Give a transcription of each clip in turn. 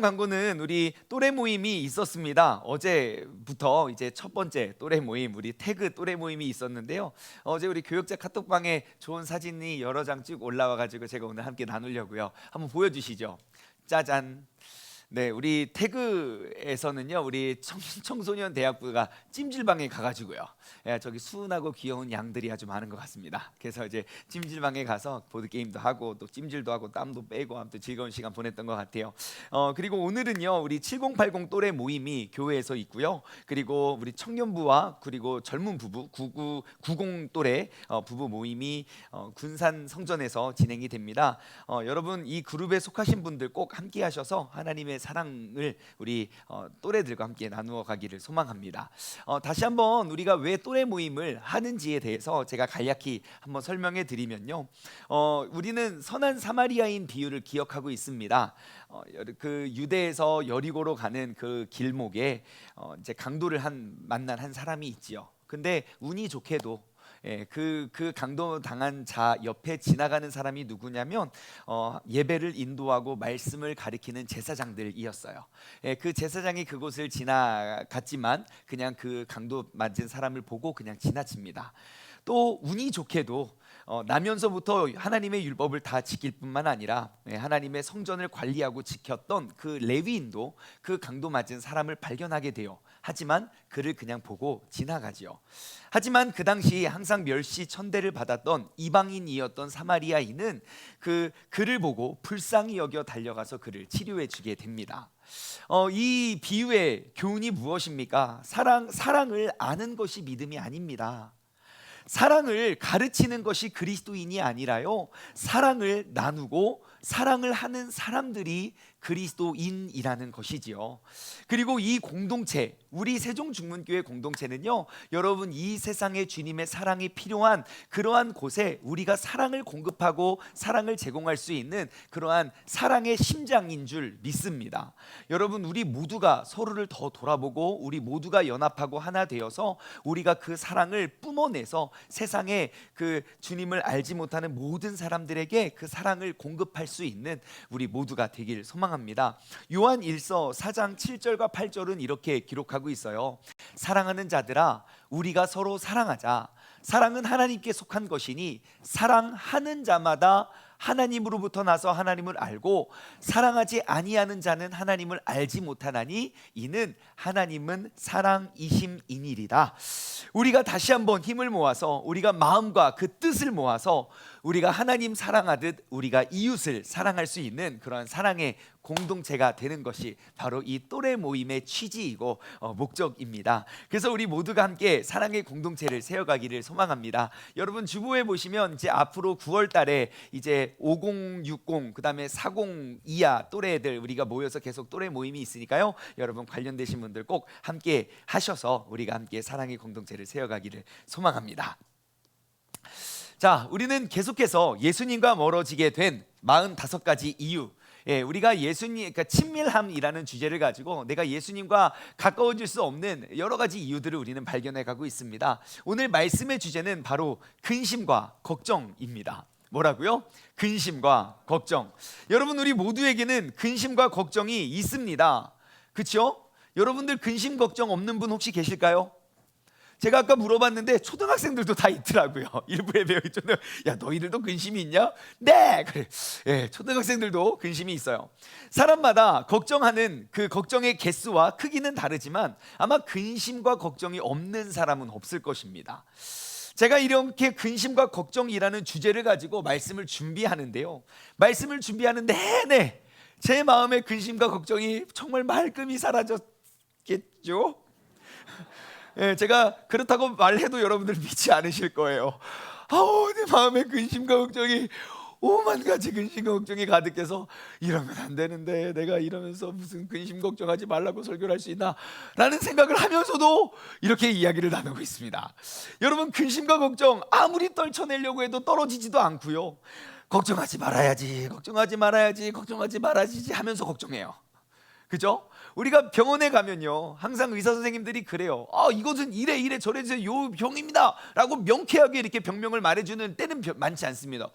광고는 우리 또래 모임이 있었습니다. 어제부터 이제 첫 번째 또래 모임, 우리 태그 또래 모임이 있었는데요. 어제 우리 교육자 카톡방에 좋은 사진이 여러 장 쭉 올라와가지고 제가 오늘 함께 나누려고요. 한번 보여주시죠. 짜잔. 네, 우리 태그에서는요, 우리 청소년 대학부가 찜질방에 가가지고요, 저기 순하고 귀여운 양들이 아주 많은 것 같습니다. 그래서 이제 찜질방에 가서 보드 게임도 하고 또 찜질도 하고 땀도 빼고 아무튼 즐거운 시간 보냈던 것 같아요. 그리고 오늘은요, 우리 7080 또래 모임이 교회에서 있고요. 그리고 우리 청년부와 그리고 젊은 부부 9990 또래 부부 모임이 군산 성전에서 진행이 됩니다. 여러분 이 그룹에 속하신 분들 꼭 함께하셔서 하나님의 사랑을 우리 또래들과 함께 나누어 가기를 소망합니다. 다시 한번 우리가 왜 또래 모임을 하는지에 대해서 제가 간략히 한번 설명해 드리면요, 우리는 선한 사마리아인 비유를 기억하고 있습니다. 그 유대에서 여리고로 가는 그 길목에 이제 강도를 만난 한 사람이 있지요. 근데 운이 좋게도 그 강도 당한 자 옆에 지나가는 사람이 누구냐면 예배를 인도하고 말씀을 가리키는 제사장들이었어요. 그 제사장이 그곳을 지나갔지만 그냥 그 강도 맞은 사람을 보고 그냥 지나칩니다. 또 운이 좋게도 나면서부터 하나님의 율법을 다 지킬 뿐만 아니라 하나님의 성전을 관리하고 지켰던 그 레위인도 그 강도 맞은 사람을 발견하게 돼요. 하지만 그를 그냥 보고 지나가지요. 하지만 그 당시 항상 멸시 천대를 받았던 이방인이었던 사마리아인은 그를 보고 불쌍히 여겨 달려가서 그를 치료해 주게 됩니다. 이 비유의 교훈이 무엇입니까? 사랑을 아는 것이 믿음이 아닙니다. 사랑을 가르치는 것이 그리스도인이 아니라요, 사랑을 나누고 사랑을 하는 사람들이 그리스도인이라는 것이지요. 그리고 이 공동체, 우리 세종중문교회 공동체는요, 여러분 이 세상에 주님의 사랑이 필요한 그러한 곳에 우리가 사랑을 공급하고 사랑을 제공할 수 있는 그러한 사랑의 심장인 줄 믿습니다. 여러분 우리 모두가 서로를 더 돌아보고 우리 모두가 연합하고 하나 되어서 우리가 그 사랑을 뿜어내서 세상에 그 주님을 알지 못하는 모든 사람들에게 그 사랑을 공급할 수 있는 우리 모두가 되길 소망합니다. 요한 1서 4장 7절과 8절은 이렇게 기록하고 있어요. 사랑하는 자들아, 우리가 서로 사랑하자. 사랑은 하나님께 속한 것이니 사랑하는 자마다 하나님으로부터 나서 하나님을 알고 사랑하지 아니하는 자는 하나님을 알지 못하나니 이는 하나님은 사랑이심이니라. 우리가 다시 한번 힘을 모아서 우리가 마음과 그 뜻을 모아서 우리가 하나님 사랑하듯 우리가 이웃을 사랑할 수 있는 그런 사랑의 공동체가 되는 것이 바로 이 또래 모임의 취지이고 목적입니다. 그래서 우리 모두가 함께 사랑의 공동체를 세워가기를 소망합니다. 여러분 주보에 보시면 이제 앞으로 9월 달에 이제 5060 그다음에 40 이하 또래들 우리가 모여서 계속 또래 모임이 있으니까요, 여러분 관련되신 분들 꼭 함께 하셔서 우리가 함께 사랑의 공동체를 세워가기를 소망합니다. 자, 우리는 계속해서 예수님과 멀어지게 된 45가지 이유, 우리가 예수님, 그러니까 친밀함이라는 주제를 가지고 내가 예수님과 가까워질 수 없는 여러 가지 이유들을 우리는 발견해 가고 있습니다. 오늘 말씀의 주제는 바로 근심과 걱정입니다. 뭐라고요? 근심과 걱정. 여러분 우리 모두에게는 근심과 걱정이 있습니다. 그렇죠? 여러분들 근심 걱정 없는 분 혹시 계실까요? 제가 아까 물어봤는데 초등학생들도 다 있더라고요. 일부에 배우있잖아요. 야, 너희들도 근심이 있냐? 네, 그래. 초등학생들도 근심이 있어요. 사람마다 걱정하는 그 걱정의 개수와 크기는 다르지만 아마 근심과 걱정이 없는 사람은 없을 것입니다. 제가 이렇게 근심과 걱정이라는 주제를 가지고 말씀을 준비하는데요, 말씀을 준비하는 내내 제 마음의 근심과 걱정이 정말 말끔히 사라졌겠죠? 제가 그렇다고 말해도 여러분들 믿지 않으실 거예요. 내 마음에 근심과 걱정이 오만 가지 근심과 걱정이 가득해서 이러면 안 되는데 내가 이러면서 무슨 근심 걱정하지 말라고 설교를 할 수 있나 라는 생각을 하면서도 이렇게 이야기를 나누고 있습니다. 여러분 근심과 걱정 아무리 떨쳐내려고 해도 떨어지지도 않고요, 걱정하지 말아야지 걱정하지 말아야지 걱정하지 말아야지 하면서 걱정해요. 그죠? 우리가 병원에 가면요, 항상 의사 선생님들이 그래요. 이것은 이래 저래 요 병입니다 라고 명쾌하게 이렇게 병명을 말해주는 때는 많지 않습니다.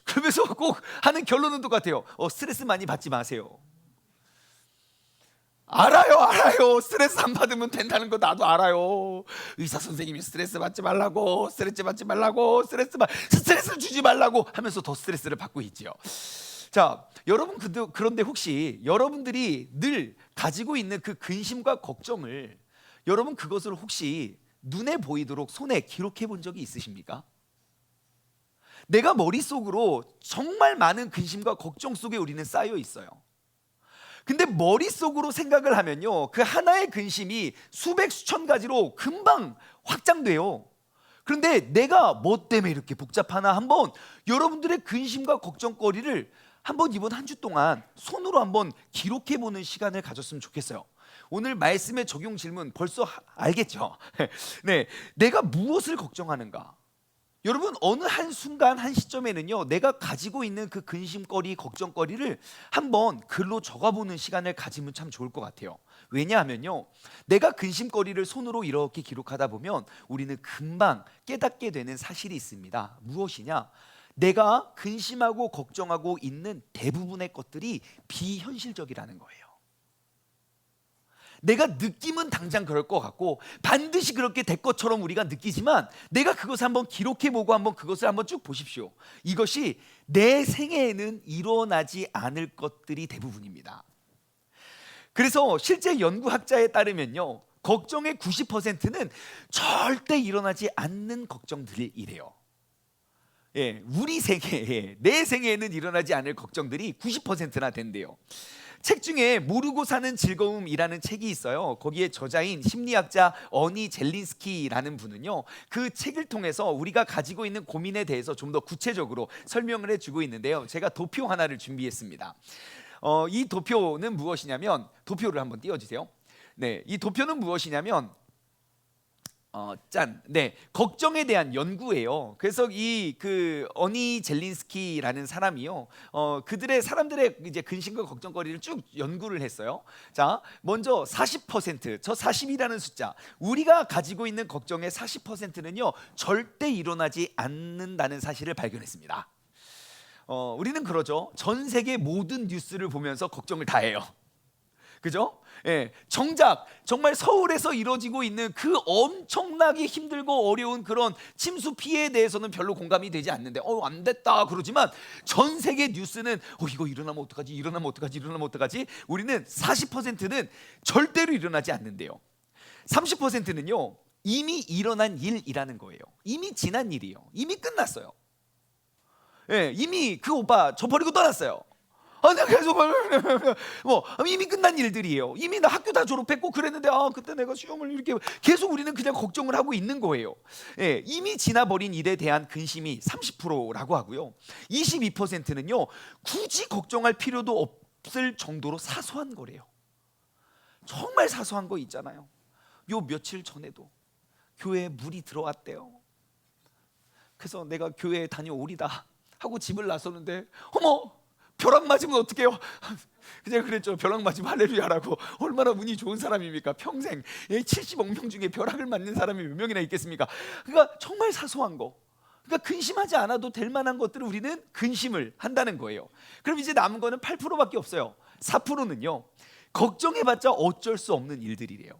그러면서 꼭 하는 결론은 똑같아요. 스트레스 많이 받지 마세요. 알아요. 스트레스 안 받으면 된다는 거 나도 알아요. 의사 선생님이 스트레스 받지 말라고, 스트레스를 주지 말라고 하면서 더 스트레스를 받고 있지요. 자, 여러분, 그런데 혹시 여러분들이 늘 가지고 있는 그 근심과 걱정을 여러분 그것을 혹시 눈에 보이도록 손에 기록해 본 적이 있으십니까? 내가 머릿속으로 정말 많은 근심과 걱정 속에 우리는 쌓여 있어요. 근데 머릿속으로 생각을 하면요, 그 하나의 근심이 수백 수천 가지로 금방 확장돼요. 그런데 내가 뭐 때문에 이렇게 복잡하나, 한번 여러분들의 근심과 걱정거리를 한번 이번 한 주 동안 손으로 한번 기록해 보는 시간을 가졌으면 좋겠어요. 오늘 말씀의 적용 질문 벌써 알겠죠? 네, 내가 무엇을 걱정하는가? 여러분, 어느 한 순간 한 시점에는요, 내가 가지고 있는 그 근심거리, 걱정거리를 한번 글로 적어보는 시간을 가지면 참 좋을 것 같아요. 왜냐하면요, 내가 근심거리를 손으로 이렇게 기록하다 보면 우리는 금방 깨닫게 되는 사실이 있습니다. 무엇이냐? 내가 근심하고 걱정하고 있는 대부분의 것들이 비현실적이라는 거예요. 내가 느낌은 당장 그럴 것 같고 반드시 그렇게 될 것처럼 우리가 느끼지만, 내가 그것을 한번 기록해보고 한번 그것을 한번 쭉 보십시오. 이것이 내 생애에는 일어나지 않을 것들이 대부분입니다. 그래서 실제 연구학자에 따르면요, 걱정의 90%는 절대 일어나지 않는 걱정들이래요. 우리 생애에, 내 생애에는 일어나지 않을 걱정들이 90%나 된대요. 책 중에 모르고 사는 즐거움이라는 책이 있어요. 거기에 저자인 심리학자 어니 젤린스키라는 분은요, 그 책을 통해서 우리가 가지고 있는 고민에 대해서 좀 더 구체적으로 설명을 해주고 있는데요. 제가 도표 하나를 준비했습니다. 이 도표는 무엇이냐면, 도표를 한번 띄워주세요. 네, 이 도표는 무엇이냐면 걱정에 대한 연구예요. 그래서 그 어니 젤린스키라는 사람이요, 사람들의 이제 근심과 걱정거리를 쭉 연구를 했어요. 자, 먼저 40%, 저 40이라는 숫자, 우리가 가지고 있는 걱정의 40%는요 절대 일어나지 않는다는 사실을 발견했습니다. 우리는 그러죠. 전 세계 모든 뉴스를 보면서 걱정을 다 해요. 그죠? 정작 정말 서울에서 이루어지고 있는 그 엄청나게 힘들고 어려운 그런 침수 피해에 대해서는 별로 공감이 되지 않는데, 안 됐다 그러지만 전 세계 뉴스는 이거 일어나면 어떡하지? 우리는 40%는 절대로 일어나지 않는데요. 30%는요 이미 일어난 일이라는 거예요. 이미 지난 일이에요. 이미 끝났어요. 이미 그 오빠 저 버리고 떠났어요. 내가 계속 이미 끝난 일들이에요. 이미 나 학교 다 졸업했고 그랬는데 그때 내가 시험을 이렇게, 계속 우리는 그냥 걱정을 하고 있는 거예요. 이미 지나버린 일에 대한 근심이 30%라고 하고요. 22%는요 굳이 걱정할 필요도 없을 정도로 사소한 거래요. 정말 사소한 거 있잖아요. 요 며칠 전에도 교회에 물이 들어왔대요. 그래서 내가 교회에 다녀오리다 하고 집을 나섰는데, 벼락 맞으면 어떡해요? 그냥 그랬죠. 벼락 맞으면 할렐루야라고. 얼마나 운이 좋은 사람입니까? 평생 70억 명 중에 벼락을 맞는 사람이 몇 명이나 있겠습니까? 그러니까 정말 사소한 거, 그러니까 근심하지 않아도 될 만한 것들을 우리는 근심을 한다는 거예요. 그럼 이제 남은 거는 8%밖에 없어요. 4%는요 걱정해봤자 어쩔 수 없는 일들이래요.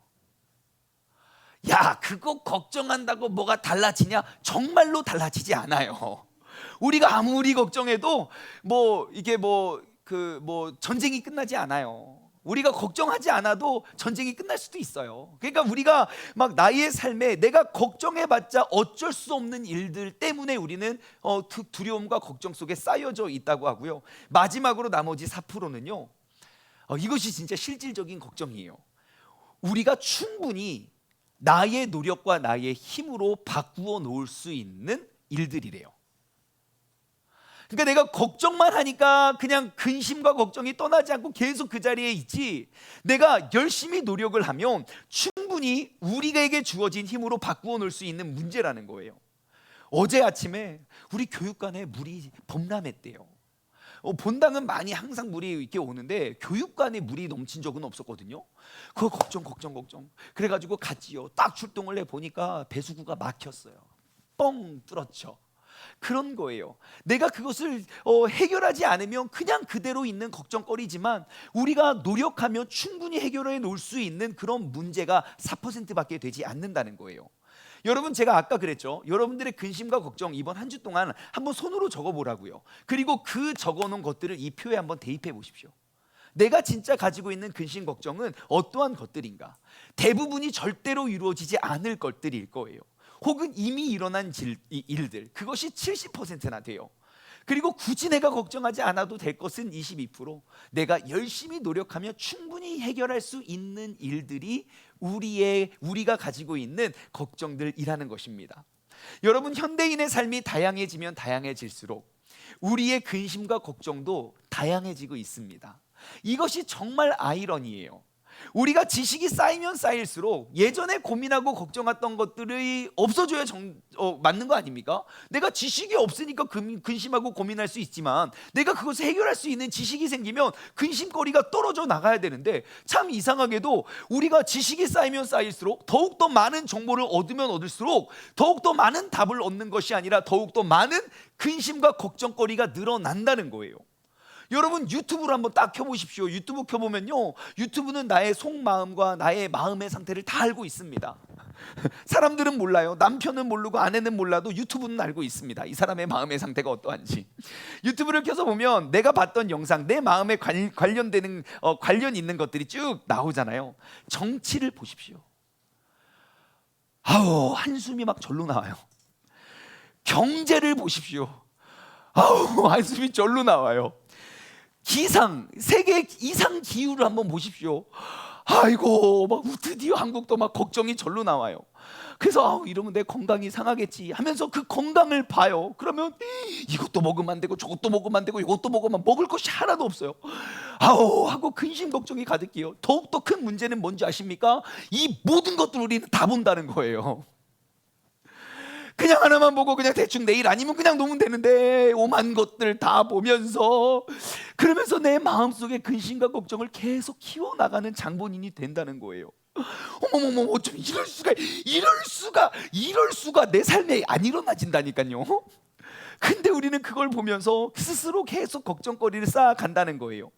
야, 그거 걱정한다고 뭐가 달라지냐? 정말로 달라지지 않아요. 우리가 아무리 걱정해도 전쟁이 끝나지 않아요. 우리가 걱정하지 않아도 전쟁이 끝날 수도 있어요. 그러니까 우리가 막 나의 삶에 내가 걱정해봤자 어쩔 수 없는 일들 때문에 우리는 두려움과 걱정 속에 쌓여져 있다고 하고요. 마지막으로 나머지 4%는요 이것이 진짜 실질적인 걱정이에요. 우리가 충분히 나의 노력과 나의 힘으로 바꾸어 놓을 수 있는 일들이래요. 그러니까 내가 걱정만 하니까 그냥 근심과 걱정이 떠나지 않고 계속 그 자리에 있지, 내가 열심히 노력을 하면 충분히 우리에게 주어진 힘으로 바꾸어 놓을 수 있는 문제라는 거예요. 어제 아침에 우리 교육관에 물이 범람했대요. 본당은 많이 항상 물이 이렇게 오는데 교육관에 물이 넘친 적은 없었거든요. 그거 걱정. 그래가지고 갔지요. 딱 출동을 해 보니까 배수구가 막혔어요. 뻥 뚫었죠. 그런 거예요. 내가 그것을 해결하지 않으면 그냥 그대로 있는 걱정거리지만 우리가 노력하면 충분히 해결해 놓을 수 있는 그런 문제가 4%밖에 되지 않는다는 거예요. 여러분, 제가 아까 그랬죠. 여러분들의 근심과 걱정 이번 한 주 동안 한번 손으로 적어보라고요. 그리고 그 적어놓은 것들을 이 표에 한번 대입해 보십시오. 내가 진짜 가지고 있는 근심 걱정은 어떠한 것들인가? 대부분이 절대로 이루어지지 않을 것들일 거예요. 혹은 이미 일어난 일들, 그것이 70%나 돼요. 그리고 굳이 내가 걱정하지 않아도 될 것은 22%, 내가 열심히 노력하며 충분히 해결할 수 있는 일들이 우리가 가지고 있는 걱정들이라는 것입니다. 여러분, 현대인의 삶이 다양해지면 다양해질수록 우리의 근심과 걱정도 다양해지고 있습니다. 이것이 정말 아이러니예요. 우리가 지식이 쌓이면 쌓일수록 예전에 고민하고 걱정했던 것들이 없어져야 맞는 거 아닙니까? 내가 지식이 없으니까 근심하고 고민할 수 있지만 내가 그것을 해결할 수 있는 지식이 생기면 근심거리가 떨어져 나가야 되는데, 참 이상하게도 우리가 지식이 쌓이면 쌓일수록 더욱더 많은 정보를 얻으면 얻을수록 더욱더 많은 답을 얻는 것이 아니라 더욱더 많은 근심과 걱정거리가 늘어난다는 거예요. 여러분, 유튜브를 한번 딱 켜보십시오. 유튜브 켜보면요, 유튜브는 나의 속마음과 나의 마음의 상태를 다 알고 있습니다. 사람들은 몰라요. 남편은 모르고 아내는 몰라도 유튜브는 알고 있습니다. 이 사람의 마음의 상태가 어떠한지. 유튜브를 켜서 보면 내가 봤던 영상, 내 마음에 관련되는 관련 있는 것들이 쭉 나오잖아요. 정치를 보십시오. 아우, 한숨이 막 절로 나와요. 경제를 보십시오. 아우, 한숨이 절로 나와요. 기상, 세계 이상 기후를 한번 보십시오. 아이고, 막 드디어 한국도 막 걱정이 절로 나와요. 그래서 이러면 내 건강이 상하겠지 하면서 그 건강을 봐요. 그러면 이것도 먹으면 안 되고 저것도 먹으면 안 되고 이것도 먹으면 먹을 것이 하나도 없어요. 하고 근심 걱정이 가득해요. 더욱더 큰 문제는 뭔지 아십니까? 이 모든 것들을 우리는 다 본다는 거예요. 그냥 하나만 보고 그냥 대충 내일 아니면 그냥 놓으면 되는데 오만 것들 다 보면서, 그러면서 내 마음속에 근심과 걱정을 계속 키워나가는 장본인이 된다는 거예요. 어머머머, 어쩜 이럴 수가 내 삶에 안 일어나진다니까요. 근데 우리는 그걸 보면서 스스로 계속 걱정거리를 쌓아간다는 거예요.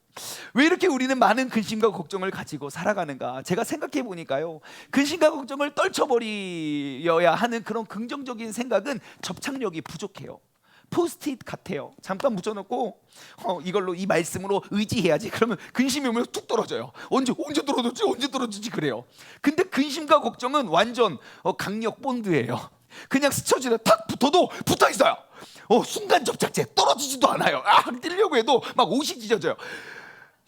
왜 이렇게 우리는 많은 근심과 걱정을 가지고 살아가는가? 제가 생각해 보니까요, 근심과 걱정을 떨쳐버려야 하는 그런 긍정적인 생각은 접착력이 부족해요. 포스트잇 같아요. 잠깐 묻혀놓고 이걸로 이 말씀으로 의지해야지. 그러면 근심이 오면 뚝 떨어져요. 언제 떨어지지 그래요. 근데 근심과 걱정은 완전 강력 본드예요. 그냥 스쳐지다 탁 붙어도 붙어 있어요. 순간 접착제, 떨어지지도 않아요. 뛰려고 해도 막 옷이 찢어져요.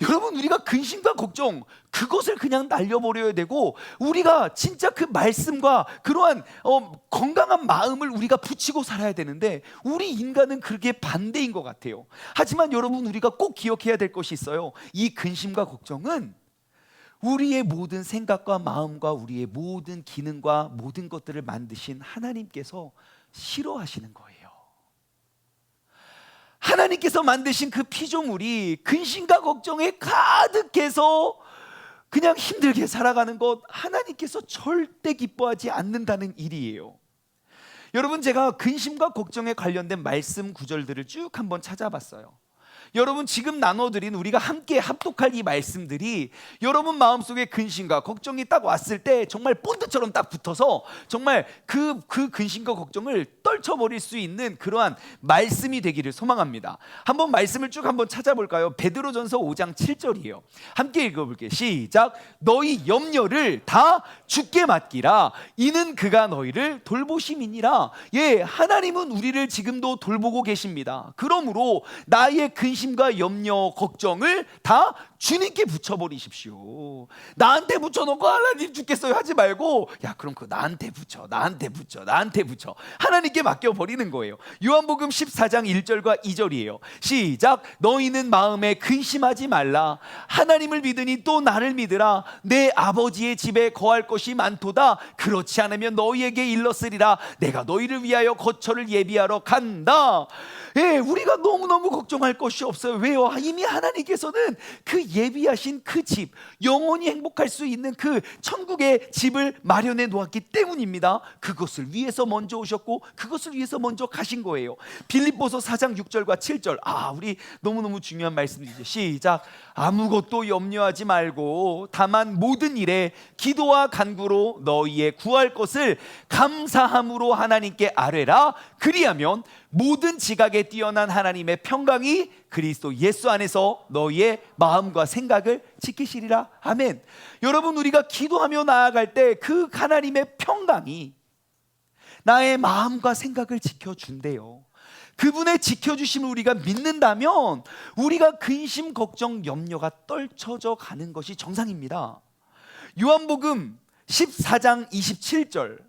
여러분, 우리가 근심과 걱정, 그것을 그냥 날려버려야 되고, 우리가 진짜 그 말씀과 그러한 건강한 마음을 우리가 붙이고 살아야 되는데, 우리 인간은 그게 반대인 것 같아요. 하지만 여러분, 우리가 꼭 기억해야 될 것이 있어요. 이 근심과 걱정은 우리의 모든 생각과 마음과 우리의 모든 기능과 모든 것들을 만드신 하나님께서 싫어하시는 거예요. 하나님께서 만드신 그 피조물이 근심과 걱정에 가득해서 그냥 힘들게 살아가는 것, 하나님께서 절대 기뻐하지 않는다는 일이에요. 여러분, 제가 근심과 걱정에 관련된 말씀 구절들을 쭉 한번 찾아봤어요. 여러분, 지금 나눠드린 우리가 함께 합독할 이 말씀들이 여러분 마음속에 근심과 걱정이 딱 왔을 때 정말 본드처럼 딱 붙어서 정말 그 근심과 걱정을 떨쳐버릴 수 있는 그러한 말씀이 되기를 소망합니다. 한번 말씀을 쭉 한번 찾아볼까요? 베드로전서 5장 7절이에요. 함께 읽어볼게요. 시작. 너희 염려를 다 주께 맡기라. 이는 그가 너희를 돌보심이니라. 예, 하나님은 우리를 지금도 돌보고 계십니다. 그러므로 나의 근심과 염려, 걱정을 다 주님께 붙여버리십시오. 나한테 붙여놓고 하나님 죽겠어요 하지 말고, 야, 그럼 그거 나한테 붙여. 하나님께 맡겨버리는 거예요. 요한복음 14장 1절과 2절이에요. 시작. 너희는 마음에 근심하지 말라. 하나님을 믿으니 또 나를 믿으라. 내 아버지의 집에 거할 것이 많도다. 그렇지 않으면 너희에게 일렀으리라. 내가 너희를 위하여 거처를 예비하러 간다. 예, 우리가 너무너무 걱정할 것이 없어요. 왜요? 이미 하나님께서는 그 예비하신 그 집, 영원히 행복할 수 있는 그 천국의 집을 마련해 놓았기 때문입니다. 그것을 위해서 먼저 오셨고 그것을 위해서 먼저 가신 거예요. 빌립보서 4장 6절과 7절, 우리 너무너무 중요한 말씀이죠. 시작. 아무것도 염려하지 말고 다만 모든 일에 기도와 간구로 너희의 구할 것을 감사함으로 하나님께 아뢰라. 그리하면 모든 지각에 뛰어난 하나님의 평강이 그리스도 예수 안에서 너희의 마음과 생각을 지키시리라. 아멘. 여러분, 우리가 기도하며 나아갈 때 그 하나님의 평강이 나의 마음과 생각을 지켜준대요. 그분의 지켜주심을 우리가 믿는다면 우리가 근심, 걱정, 염려가 떨쳐져 가는 것이 정상입니다. 요한복음 14장 27절,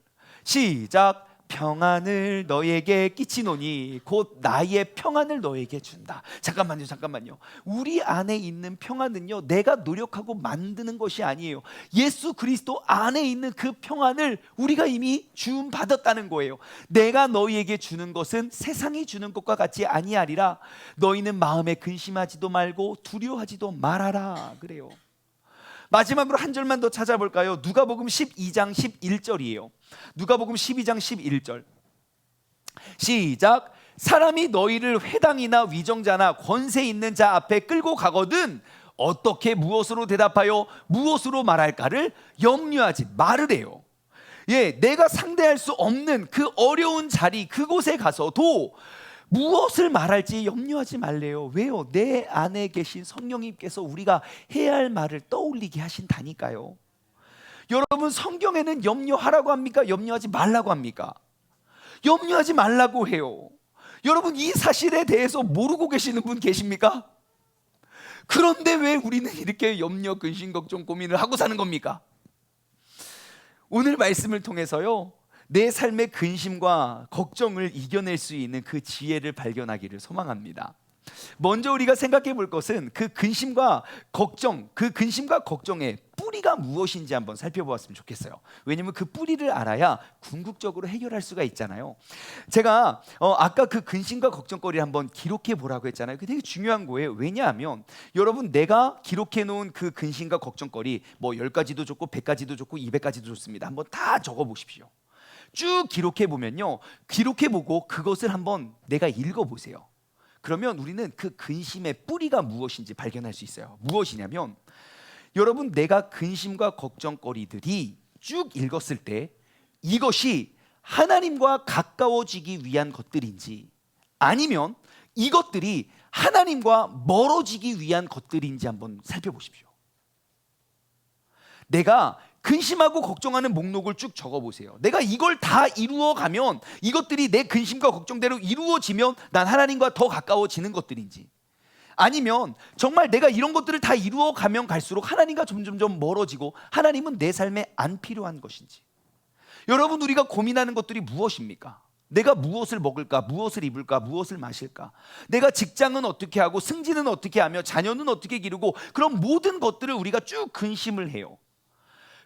시작. 평안을 너에게 끼치노니 곧 나의 평안을 너에게 준다. 잠깐만요. 우리 안에 있는 평안은요, 내가 노력하고 만드는 것이 아니에요. 예수 그리스도 안에 있는 그 평안을 우리가 이미 주음 받았다는 거예요. 내가 너희에게 주는 것은 세상이 주는 것과 같이 아니하리라. 너희는 마음에 근심하지도 말고 두려워하지도 말아라. 그래요. 마지막으로 한 절만 더 찾아볼까요? 누가복음 12장 11절이에요. 누가복음 12장 11절, 시작. 사람이 너희를 회당이나 위정자나 권세 있는 자 앞에 끌고 가거든 어떻게 무엇으로 대답하여 무엇으로 말할까를 염려하지 말으래요. 내가 상대할 수 없는 그 어려운 자리, 그곳에 가서도 무엇을 말할지 염려하지 말래요. 왜요? 내 안에 계신 성령님께서 우리가 해야 할 말을 떠올리게 하신다니까요. 여러분, 성경에는 염려하라고 합니까? 염려하지 말라고 합니까? 염려하지 말라고 해요. 여러분, 이 사실에 대해서 모르고 계시는 분 계십니까? 그런데 왜 우리는 이렇게 염려, 근심, 걱정, 고민을 하고 사는 겁니까? 오늘 말씀을 통해서요, 내 삶의 근심과 걱정을 이겨낼 수 있는 그 지혜를 발견하기를 소망합니다. 먼저 우리가 생각해 볼 것은 그 근심과 걱정의 뿌리가 무엇인지 한번 살펴보았으면 좋겠어요. 왜냐하면 그 뿌리를 알아야 궁극적으로 해결할 수가 있잖아요. 제가 아까 그 근심과 걱정거리를 한번 기록해 보라고 했잖아요. 그게 되게 중요한 거예요. 왜냐하면 여러분, 내가 기록해 놓은 그 근심과 걱정거리, 10가지도 좋고 100가지도 좋고 200가지도 좋습니다. 한번 다 적어 보십시오. 쭉 기록해 보면요, 기록해 보고 그것을 한번 내가 읽어 보세요. 그러면 우리는 그 근심의 뿌리가 무엇인지 발견할 수 있어요. 무엇이냐면, 여러분, 내가 근심과 걱정거리들이 쭉 읽었을 때 이것이 하나님과 가까워지기 위한 것들인지 아니면 이것들이 하나님과 멀어지기 위한 것들인지 한번 살펴보십시오. 내가 근심하고 걱정하는 목록을 쭉 적어보세요. 내가 이걸 다 이루어가면, 이것들이 내 근심과 걱정대로 이루어지면 난 하나님과 더 가까워지는 것들인지, 아니면 정말 내가 이런 것들을 다 이루어가면 갈수록 하나님과 점점점 멀어지고 하나님은 내 삶에 안 필요한 것인지. 여러분, 우리가 고민하는 것들이 무엇입니까? 내가 무엇을 먹을까? 무엇을 입을까? 무엇을 마실까? 내가 직장은 어떻게 하고 승진은 어떻게 하며 자녀는 어떻게 기르고, 그런 모든 것들을 우리가 쭉 근심을 해요.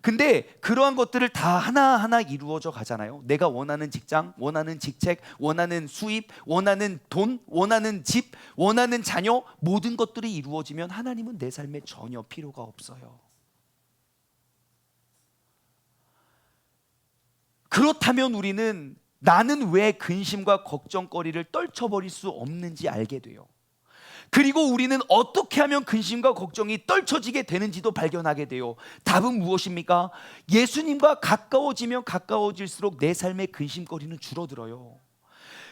근데 그러한 것들을 다 하나하나 이루어져 가잖아요. 내가 원하는 직장, 원하는 직책, 원하는 수입, 원하는 돈, 원하는 집, 원하는 자녀, 모든 것들이 이루어지면 하나님은 내 삶에 전혀 필요가 없어요. 그렇다면 우리는 나는 왜 근심과 걱정거리를 떨쳐버릴 수 없는지 알게 돼요. 그리고 우리는 어떻게 하면 근심과 걱정이 떨쳐지게 되는지도 발견하게 돼요. 답은 무엇입니까? 예수님과 가까워지면 가까워질수록 내 삶의 근심거리는 줄어들어요.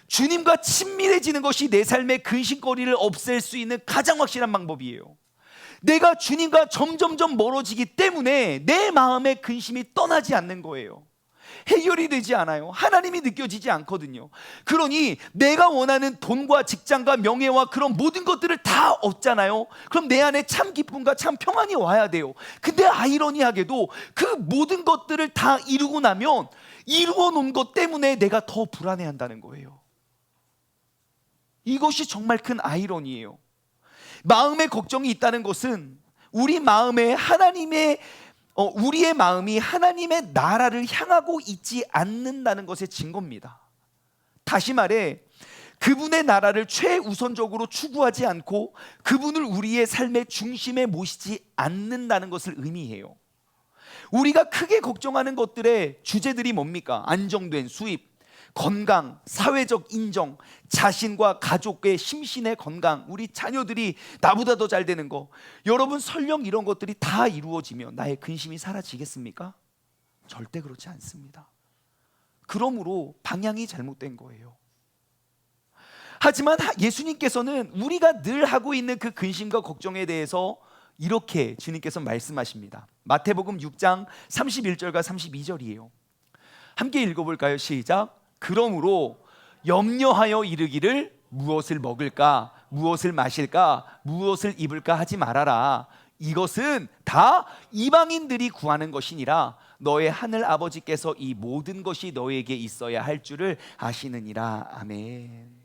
주님과 친밀해지는 것이 내 삶의 근심거리를 없앨 수 있는 가장 확실한 방법이에요. 내가 주님과 점점점 멀어지기 때문에 내 마음의 근심이 떠나지 않는 거예요. 해결이 되지 않아요. 하나님이 느껴지지 않거든요. 그러니 내가 원하는 돈과 직장과 명예와 그런 모든 것들을 다 얻잖아요. 그럼 내 안에 참 기쁨과 참 평안이 와야 돼요. 근데 아이러니하게도 그 모든 것들을 다 이루고 나면 이루어 놓은 것 때문에 내가 더 불안해한다는 거예요. 이것이 정말 큰 아이러니예요. 마음의 걱정이 있다는 것은 우리 마음에 우리의 마음이 하나님의 나라를 향하고 있지 않는다는 것의 증거입니다. 다시 말해, 그분의 나라를 최우선적으로 추구하지 않고 그분을 우리의 삶의 중심에 모시지 않는다는 것을 의미해요. 우리가 크게 걱정하는 것들의 주제들이 뭡니까? 안정된 수입, 건강, 사회적 인정, 자신과 가족의 심신의 건강, 우리 자녀들이 나보다 더 잘 되는 거. 여러분, 설령 이런 것들이 다 이루어지면 나의 근심이 사라지겠습니까? 절대 그렇지 않습니다. 그러므로 방향이 잘못된 거예요. 하지만 예수님께서는 우리가 늘 하고 있는 그 근심과 걱정에 대해서 이렇게 주님께서 말씀하십니다. 마태복음 6장 31절과 32절이에요. 함께 읽어볼까요? 시작. 그러므로 염려하여 이르기를 무엇을 먹을까, 무엇을 마실까, 무엇을 입을까 하지 말아라. 이것은 다 이방인들이 구하는 것이니라. 너의 하늘 아버지께서 이 모든 것이 너에게 있어야 할 줄을 아시느니라. 아멘.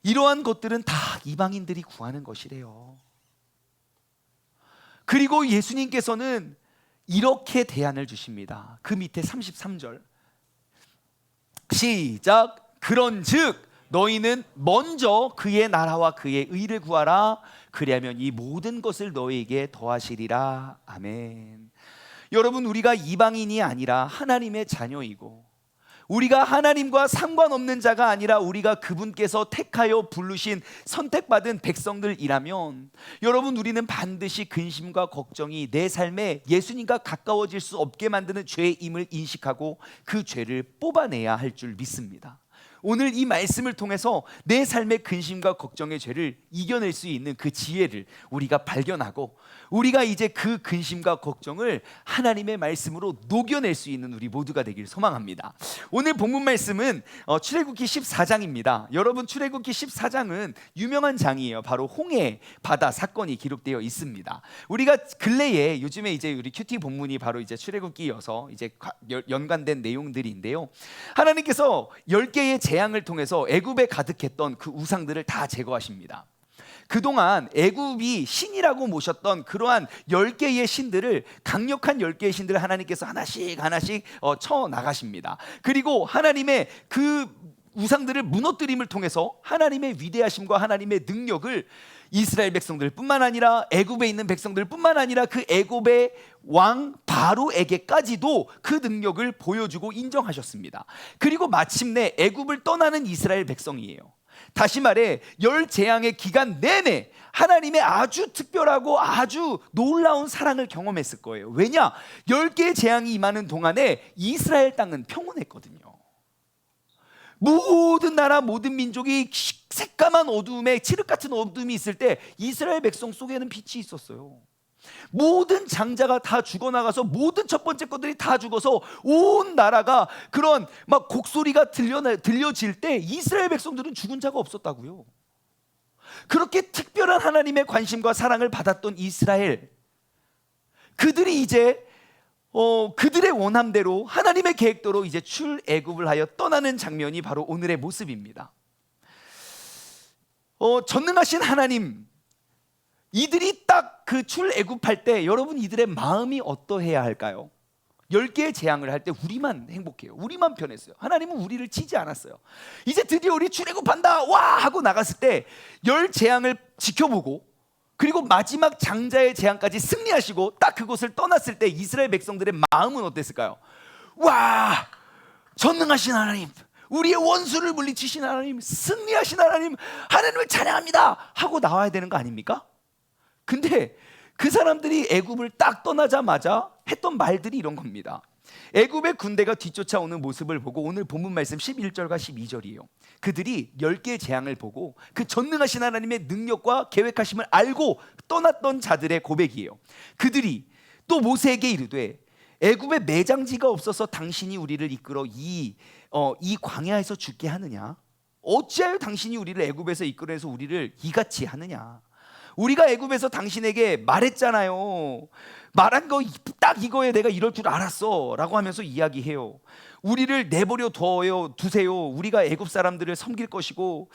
이러한 것들은 다 이방인들이 구하는 것이래요. 그리고 예수님께서는 이렇게 대안을 주십니다. 그 밑에 33절 시작. 그런즉 너희는 먼저 그의 나라와 그의 의를 구하라. 그리하면 이 모든 것을 너희에게 더하시리라. 아멘. 여러분, 우리가 이방인이 아니라 하나님의 자녀이고 우리가 하나님과 상관없는 자가 아니라 우리가 그분께서 택하여 부르신 선택받은 백성들이라면 여러분, 우리는 반드시 근심과 걱정이 내 삶에 예수님과 가까워질 수 없게 만드는 죄임을 인식하고 그 죄를 뽑아내야 할 줄 믿습니다. 오늘 이 말씀을 통해서 내 삶의 근심과 걱정의 죄를 이겨낼 수 있는 그 지혜를 우리가 발견하고 우리가 이제 그 근심과 걱정을 하나님의 말씀으로 녹여낼 수 있는 우리 모두가 되길 소망합니다. 오늘 본문 말씀은 출애굽기 14장입니다. 여러분, 출애굽기 14장은 유명한 장이에요. 바로 홍해 바다 사건이 기록되어 있습니다. 우리가 근래에 요즘에 이제 우리 큐티 본문이 바로 이제 출애굽기여서 이제 연관된 내용들인데요. 하나님께서 10개의 재앙을 통해서 애굽에 가득했던 그 우상들을 다 제거하십니다. 그동안 애굽이 신이라고 모셨던 그러한 10개의 신들을, 강력한 10개의 신들을 하나님께서 하나씩 쳐 나가십니다. 그리고 하나님의 그 우상들을 무너뜨림을 통해서 하나님의 위대하심과 하나님의 능력을 이스라엘 백성들 뿐만 아니라 애굽에 있는 백성들 뿐만 아니라 그 애굽의 왕 바로에게까지도 그 능력을 보여주고 인정하셨습니다. 그리고 마침내 애굽을 떠나는 이스라엘 백성이에요. 다시 말해 10재앙의 기간 내내 하나님의 아주 특별하고 아주 놀라운 사랑을 경험했을 거예요. 왜냐? 10개의 재앙이 임하는 동안에 이스라엘 땅은 평온했거든요. 모든 나라, 모든 민족이 새까만 어둠에, 칠흑 같은 어둠이 있을 때 이스라엘 백성 속에는 빛이 있었어요. 모든 장자가 다 죽어나가서 모든 첫 번째 것들이 다 죽어서 온 나라가 그런 막 곡소리가 들려질 때 이스라엘 백성들은 죽은 자가 없었다고요. 그렇게 특별한 하나님의 관심과 사랑을 받았던 이스라엘, 그들이 이제 그들의 원함대로 하나님의 계획대로 이제 출애굽을 하여 떠나는 장면이 바로 오늘의 모습입니다. 전능하신 하나님, 이들이 딱 그 출애굽할 때 여러분, 이들의 마음이 어떠해야 할까요? 10개의 재앙을 할 때 우리만 행복해요. 우리만 편했어요. 하나님은 우리를 치지 않았어요. 이제 드디어 우리 출애굽한다 와 하고 나갔을 때 10재앙을 지켜보고 그리고 마지막 장자의 재앙까지 승리하시고 딱 그곳을 떠났을 때 이스라엘 백성들의 마음은 어땠을까요? 와, 전능하신 하나님, 우리의 원수를 물리치신 하나님, 승리하신 하나님, 하나님을 찬양합니다 하고 나와야 되는 거 아닙니까? 근데 그 사람들이 애굽을 딱 떠나자마자 했던 말들이 이런 겁니다. 애굽의 군대가 뒤쫓아오는 모습을 보고 오늘 본문 말씀 11절과 12절이에요. 그들이 10개의 재앙을 보고 그 전능하신 하나님의 능력과 계획하심을 알고 떠났던 자들의 고백이에요. 그들이 또 모세에게 이르되 애굽에 매장지가 없어서 당신이 우리를 이끌어 이 광야에서 죽게 하느냐? 어찌하여 당신이 우리를 애굽에서 이끌어내서 우리를 이같이 하느냐? 우리가 애굽에서 당신에게 말했잖아요. 말한 거 딱 이거에 내가 이럴 줄 알았어 라고 하면서 이야기해요. 우리를 내버려 두세요. 우리가 애굽 사람들을 섬길 것이고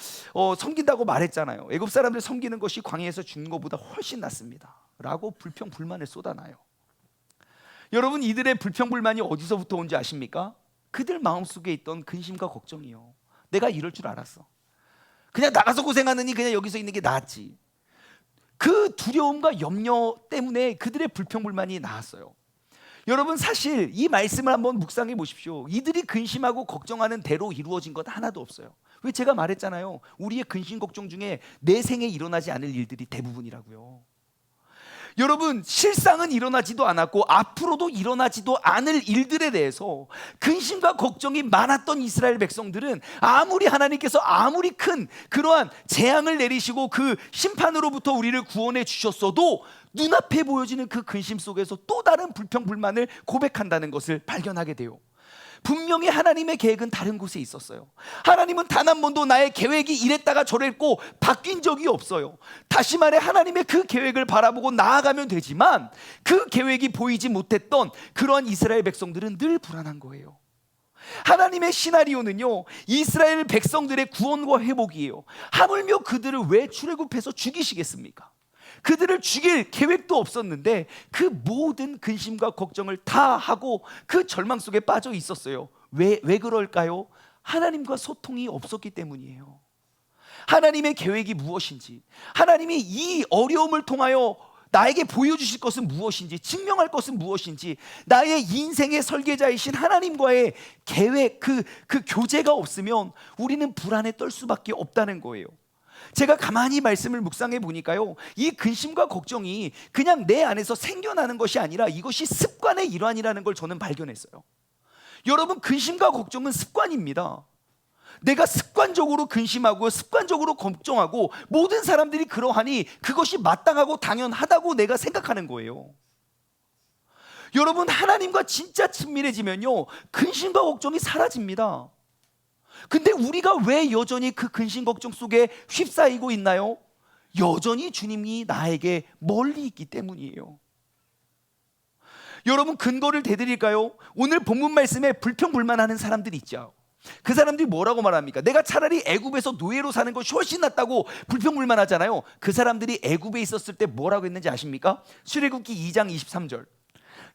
섬긴다고 말했잖아요. 애굽 사람들 섬기는 것이 광야에서 죽는 것보다 훨씬 낫습니다 라고 불평불만을 쏟아놔요. 여러분, 이들의 불평불만이 어디서부터 온지 아십니까? 그들 마음속에 있던 근심과 걱정이요. 내가 이럴 줄 알았어. 그냥 나가서 고생하느니 그냥 여기서 있는 게 낫지. 그 두려움과 염려 때문에 그들의 불평불만이 나왔어요. 여러분, 사실 이 말씀을 한번 묵상해 보십시오. 이들이 근심하고 걱정하는 대로 이루어진 것 하나도 없어요. 왜? 제가 말했잖아요. 우리의 근심 걱정 중에 내 생에 일어나지 않을 일들이 대부분이라고요. 여러분, 실상은 일어나지도 않았고 앞으로도 일어나지도 않을 일들에 대해서 근심과 걱정이 많았던 이스라엘 백성들은 아무리 하나님께서 아무리 큰 그러한 재앙을 내리시고 그 심판으로부터 우리를 구원해 주셨어도 눈앞에 보여지는 그 근심 속에서 또 다른 불평불만을 고백한다는 것을 발견하게 돼요. 분명히 하나님의 계획은 다른 곳에 있었어요. 하나님은 단 한 번도 나의 계획이 이랬다가 저랬고 바뀐 적이 없어요. 다시 말해, 하나님의 그 계획을 바라보고 나아가면 되지만 그 계획이 보이지 못했던 그러한 이스라엘 백성들은 늘 불안한 거예요. 하나님의 시나리오는요, 이스라엘 백성들의 구원과 회복이에요. 하물며 그들을 왜 출애굽해서 죽이시겠습니까? 그들을 죽일 계획도 없었는데 그 모든 근심과 걱정을 다 하고 그 절망 속에 빠져 있었어요. 왜 그럴까요? 하나님과 소통이 없었기 때문이에요. 하나님의 계획이 무엇인지, 하나님이 이 어려움을 통하여 나에게 보여주실 것은 무엇인지, 증명할 것은 무엇인지, 나의 인생의 설계자이신 하나님과의 계획, 그 교제가 없으면 우리는 불안에 떨 수밖에 없다는 거예요. 제가 가만히 말씀을 묵상해 보니까요, 이 근심과 걱정이 그냥 내 안에서 생겨나는 것이 아니라 이것이 습관의 일환이라는 걸 저는 발견했어요. 여러분, 근심과 걱정은 습관입니다. 내가 습관적으로 근심하고 습관적으로 걱정하고 모든 사람들이 그러하니 그것이 마땅하고 당연하다고 내가 생각하는 거예요. 여러분, 하나님과 진짜 친밀해지면요, 근심과 걱정이 사라집니다. 근데 우리가 왜 여전히 그 근심 걱정 속에 휩싸이고 있나요? 여전히 주님이 나에게 멀리 있기 때문이에요. 여러분, 근거를 대드릴까요? 오늘 본문 말씀에 불평불만하는 사람들이 있죠. 그 사람들이 뭐라고 말합니까? 내가 차라리 애굽에서 노예로 사는 것이 훨씬 낫다고 불평불만하잖아요. 그 사람들이 애굽에 있었을 때 뭐라고 했는지 아십니까? 출애굽기 2장 23절.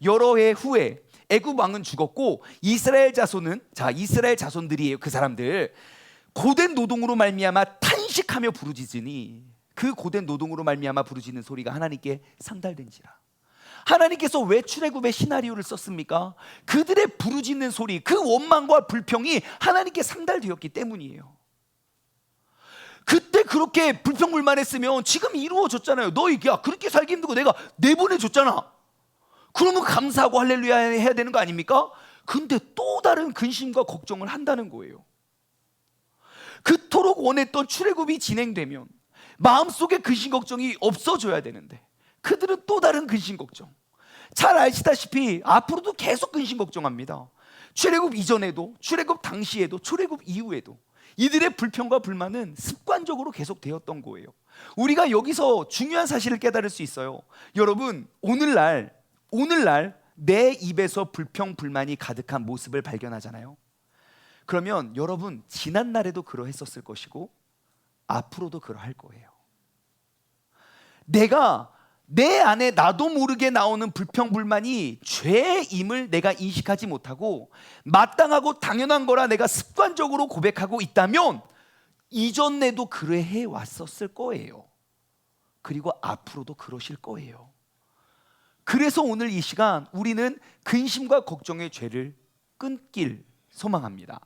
여러 해 후에 애굽 왕은 죽었고 이스라엘 자손들이에요. 그 사람들 고된 노동으로 말미암아 탄식하며 부르짖으니, 그 고된 노동으로 말미암아 부르짖는 소리가 하나님께 상달된지라. 하나님께서 왜 출애굽의 시나리오를 썼습니까? 그들의 부르짖는 소리, 그 원망과 불평이 하나님께 상달되었기 때문이에요. 그때 그렇게 불평불만했으면 지금 이루어졌잖아요. 너희 그렇게 살기 힘들고 내가 내보내줬잖아. 그러면 감사하고 할렐루야 해야 되는 거 아닙니까? 근데 또 다른 근심과 걱정을 한다는 거예요. 그토록 원했던 출애굽이 진행되면 마음속에 근심 걱정이 없어져야 되는데 그들은 또 다른 근심 걱정. 잘 아시다시피 앞으로도 계속 근심 걱정합니다. 출애굽 이전에도, 출애굽 당시에도, 출애굽 이후에도 이들의 불평과 불만은 습관적으로 계속되었던 거예요. 우리가 여기서 중요한 사실을 깨달을 수 있어요. 여러분, 오늘날 내 입에서 불평 불만이 가득한 모습을 발견하잖아요. 그러면 여러분, 지난 날에도 그러했었을 것이고 앞으로도 그러할 거예요. 내 안에 나도 모르게 나오는 불평불만이 죄임을 내가 인식하지 못하고 마땅하고 당연한 거라 내가 습관적으로 고백하고 있다면 이전에도 그래 왔었을 거예요. 그리고 앞으로도 그러실 거예요. 그래서 오늘 이 시간 우리는 근심과 걱정의 죄를 끊길 소망합니다.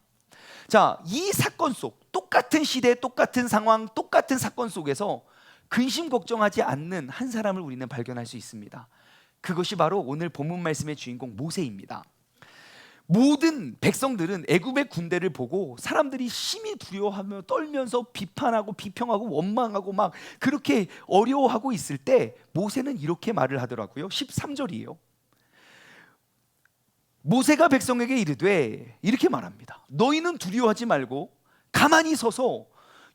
자, 이 사건 속, 똑같은 시대, 똑같은 상황, 똑같은 사건 속에서 근심 걱정하지 않는 한 사람을 우리는 발견할 수 있습니다. 그것이 바로 오늘 본문 말씀의 주인공 모세입니다. 모든 백성들은 애굽의 군대를 보고 사람들이 심히 두려워하며 떨면서 비판하고 비평하고 원망하고 막 그렇게 어려워하고 있을 때 모세는 이렇게 말을 하더라고요. 13절이에요. 모세가 백성에게 이르되 이렇게 말합니다. 너희는 두려워하지 말고 가만히 서서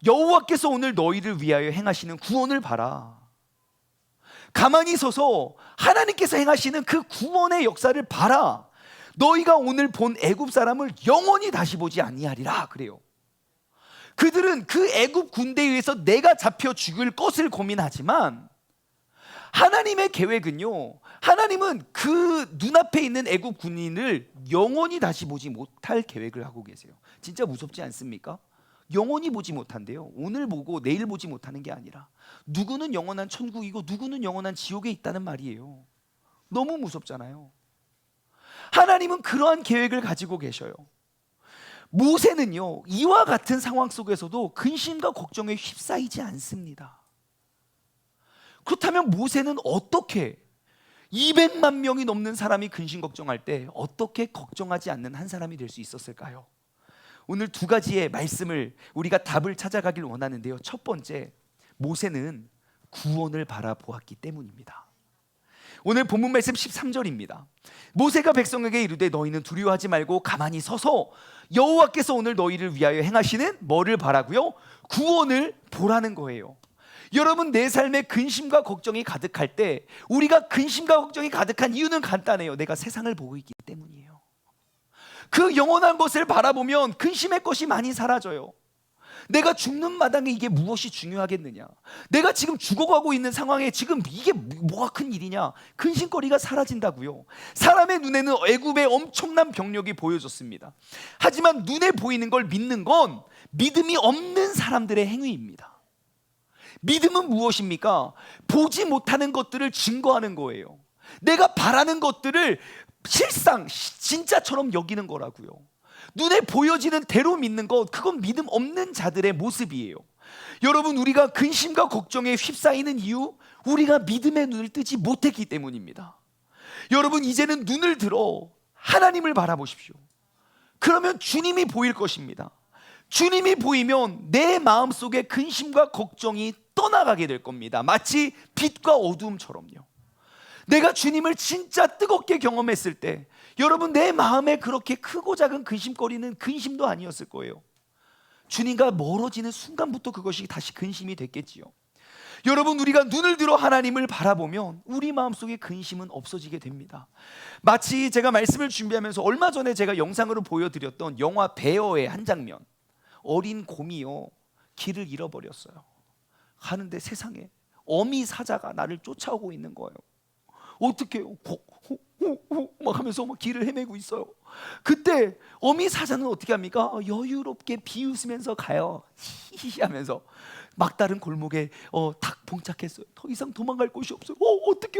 여호와께서 오늘 너희를 위하여 행하시는 구원을 봐라. 가만히 서서 하나님께서 행하시는 그 구원의 역사를 봐라. 너희가 오늘 본 애굽 사람을 영원히 다시 보지 아니하리라. 그래요. 그들은 그 애굽 군대에 의해서 내가 잡혀 죽을 것을 고민하지만 하나님의 계획은요, 하나님은 그 눈앞에 있는 애굽 군인을 영원히 다시 보지 못할 계획을 하고 계세요. 진짜 무섭지 않습니까? 영원히 보지 못한대요. 오늘 보고 내일 보지 못하는 게 아니라 누구는 영원한 천국이고 누구는 영원한 지옥에 있다는 말이에요. 너무 무섭잖아요. 하나님은 그러한 계획을 가지고 계셔요. 모세는요, 이와 같은 상황 속에서도 근심과 걱정에 휩싸이지 않습니다. 그렇다면 모세는 어떻게 200만 명이 넘는 사람이 근심 걱정할 때 어떻게 걱정하지 않는 한 사람이 될 수 있었을까요? 오늘 두 가지의 말씀을 우리가 답을 찾아가길 원하는데요. 첫 번째, 모세는 구원을 바라보았기 때문입니다. 오늘 본문 말씀 13절입니다. 모세가 백성에게 이르되 너희는 두려워하지 말고 가만히 서서 여호와께서 오늘 너희를 위하여 행하시는 뭐를 바라고요? 구원을 보라는 거예요. 여러분, 내 삶에 근심과 걱정이 가득할 때 우리가 근심과 걱정이 가득한 이유는 간단해요. 내가 세상을 보고 있기 때문이에요. 그 영원한 것을 바라보면 근심의 것이 많이 사라져요. 내가 죽는 마당에 이게 무엇이 중요하겠느냐? 내가 지금 죽어가고 있는 상황에 지금 이게 뭐가 큰 일이냐? 근심거리가 사라진다고요. 사람의 눈에는 애굽의 엄청난 병력이 보여졌습니다. 하지만 눈에 보이는 걸 믿는 건 믿음이 없는 사람들의 행위입니다. 믿음은 무엇입니까? 보지 못하는 것들을 증거하는 거예요. 내가 바라는 것들을 실상 진짜처럼 여기는 거라고요. 눈에 보여지는 대로 믿는 것, 그건 믿음 없는 자들의 모습이에요. 여러분, 우리가 근심과 걱정에 휩싸이는 이유, 우리가 믿음의 눈을 뜨지 못했기 때문입니다. 여러분, 이제는 눈을 들어 하나님을 바라보십시오. 그러면 주님이 보일 것입니다. 주님이 보이면 내 마음속에 근심과 걱정이 떠나가게 될 겁니다. 마치 빛과 어두움처럼요. 내가 주님을 진짜 뜨겁게 경험했을 때 여러분, 내 마음에 그렇게 크고 작은 근심거리는 근심도 아니었을 거예요. 주님과 멀어지는 순간부터 그것이 다시 근심이 됐겠지요. 여러분, 우리가 눈을 들어 하나님을 바라보면 우리 마음속에 근심은 없어지게 됩니다. 마치 제가 말씀을 준비하면서 얼마 전에 제가 영상으로 보여드렸던 영화 베어의 한 장면. 어린 곰이요, 길을 잃어버렸어요. 가는데 세상에 어미 사자가 나를 쫓아오고 있는 거예요. 어떻게 해요? 막 하면서 막 길을 헤매고 있어요. 그때 어미 사자는 어떻게 합니까? 여유롭게 비웃으면서 가요. 히히 하면서 막다른 골목에 탁 봉착했어요. 더 이상 도망갈 곳이 없어요.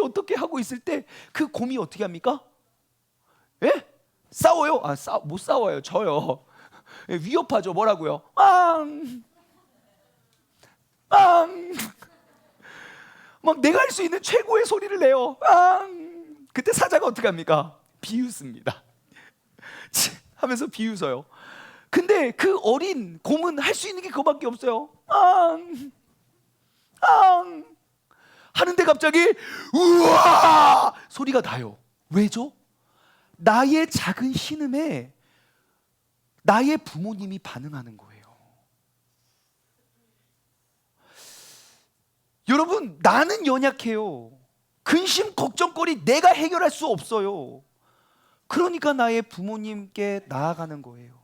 어떻게 하고 있을 때 그 곰이 어떻게 합니까? 예? 싸워요? 못 싸워요. 져요. 위협하죠. 뭐라고요? 빵! 빵! 막 내가 할 수 있는 최고의 소리를 내요. 빵! 그때 사자가 어떻게 합니까? 비웃습니다. 하면서 비웃어요. 근데 그 어린 곰은 할 수 있는 게 그거밖에 없어요. 빵! 빵! 하는데 갑자기 우와! 소리가 나요. 왜죠? 나의 작은 신음에 나의 부모님이 반응하는 거예요. 여러분, 나는 연약해요. 근심, 걱정거리 내가 해결할 수 없어요. 그러니까 나의 부모님께 나아가는 거예요.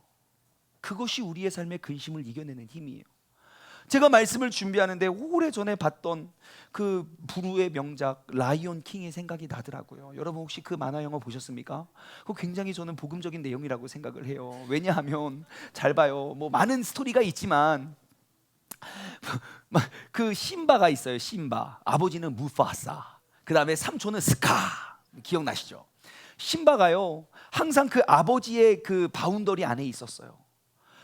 그것이 우리의 삶의 근심을 이겨내는 힘이에요. 제가 말씀을 준비하는데 오래전에 봤던 그 부르의 명작 라이온 킹의 생각이 나더라고요. 여러분, 혹시 그 만화 영화 보셨습니까? 그거 굉장히 저는 복음적인 내용이라고 생각을 해요. 왜냐하면 잘 봐요. 뭐 많은 스토리가 있지만 그 심바가 있어요. 심바. 아버지는 무파사. 그 다음에 삼촌은 스카. 기억나시죠? 심바가요, 항상 그 아버지의 그 바운더리 안에 있었어요.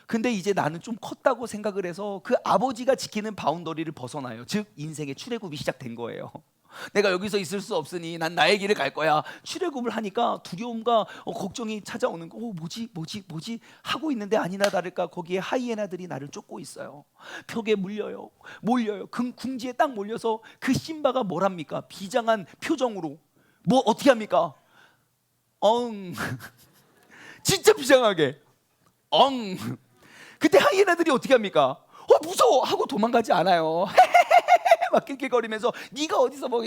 근데 이제 나는 좀 컸다고 생각을 해서 그 아버지가 지키는 바운더리를 벗어나요. 즉 인생의 출애굽이 시작된 거예요. 내가 여기서 있을 수 없으니 난 나의 길을 갈 거야. 출애굽을 하니까 두려움과 걱정이 찾아오는 거. 뭐지 하고 있는데 아니나 다를까 거기에 하이에나들이 나를 쫓고 있어요. 벽에 몰려요. 궁지에 딱 몰려서 그 심바가 뭐랍니까? 비장한 표정으로 뭐 어떻게 합니까? 진짜 비장하게 그때 하이에나들이 어떻게 합니까? 무서워 하고 도망가지 않아요. 막 낄낄거리면서 네가 어디서 뭐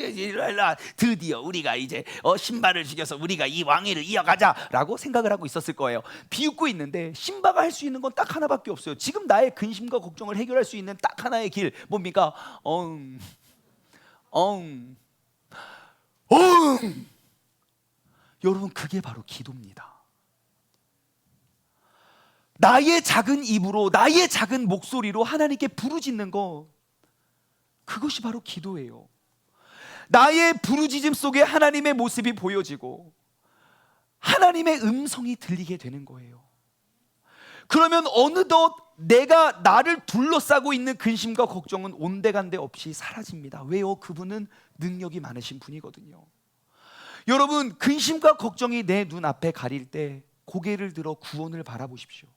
드디어 우리가 이제 신바를 죽여서 우리가 이 왕위를 이어가자라고 생각을 하고 있었을 거예요. 비웃고 있는데 신바가 할 수 있는 건 딱 하나밖에 없어요. 지금 나의 근심과 걱정을 해결할 수 있는 딱 하나의 길, 뭡니까? 여러분, 그게 바로 기도입니다. 나의 작은 입으로, 나의 작은 목소리로 하나님께 부르짖는 것, 그것이 바로 기도예요. 나의 부르짖음 속에 하나님의 모습이 보여지고 하나님의 음성이 들리게 되는 거예요. 그러면 어느덧 내가 나를 둘러싸고 있는 근심과 걱정은 온데간데 없이 사라집니다. 왜요? 그분은 능력이 많으신 분이거든요. 여러분, 근심과 걱정이 내 눈앞에 가릴 때 고개를 들어 구원을 바라보십시오.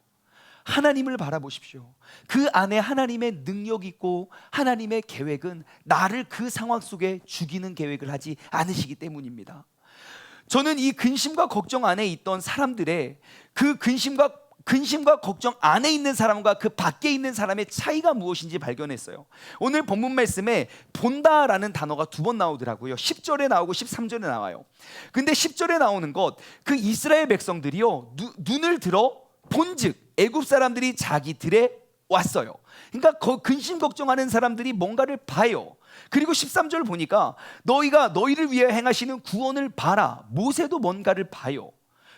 하나님을 바라보십시오. 그 안에 하나님의 능력이 있고 하나님의 계획은 나를 그 상황 속에 죽이는 계획을 하지 않으시기 때문입니다. 저는 이 근심과 걱정 안에 있던 사람들의 그 근심과 걱정 안에 있는 사람과 그 밖에 있는 사람의 차이가 무엇인지 발견했어요. 오늘 본문 말씀에 본다라는 단어가 2번 나오더라고요. 10절에 나오고 13절에 나와요. 근데 10절에 나오는 것, 그 이스라엘 백성들이요, 눈을 들어 본즉 애굽 사람들이 자기들에 왔어요. 그러니까 근심 걱정하는 사람들이 뭔가를 봐요. 그리고 13절 보니까 너희가 너희를 위해 행하시는 구원을 봐라. 모세도 뭔가를 봐요.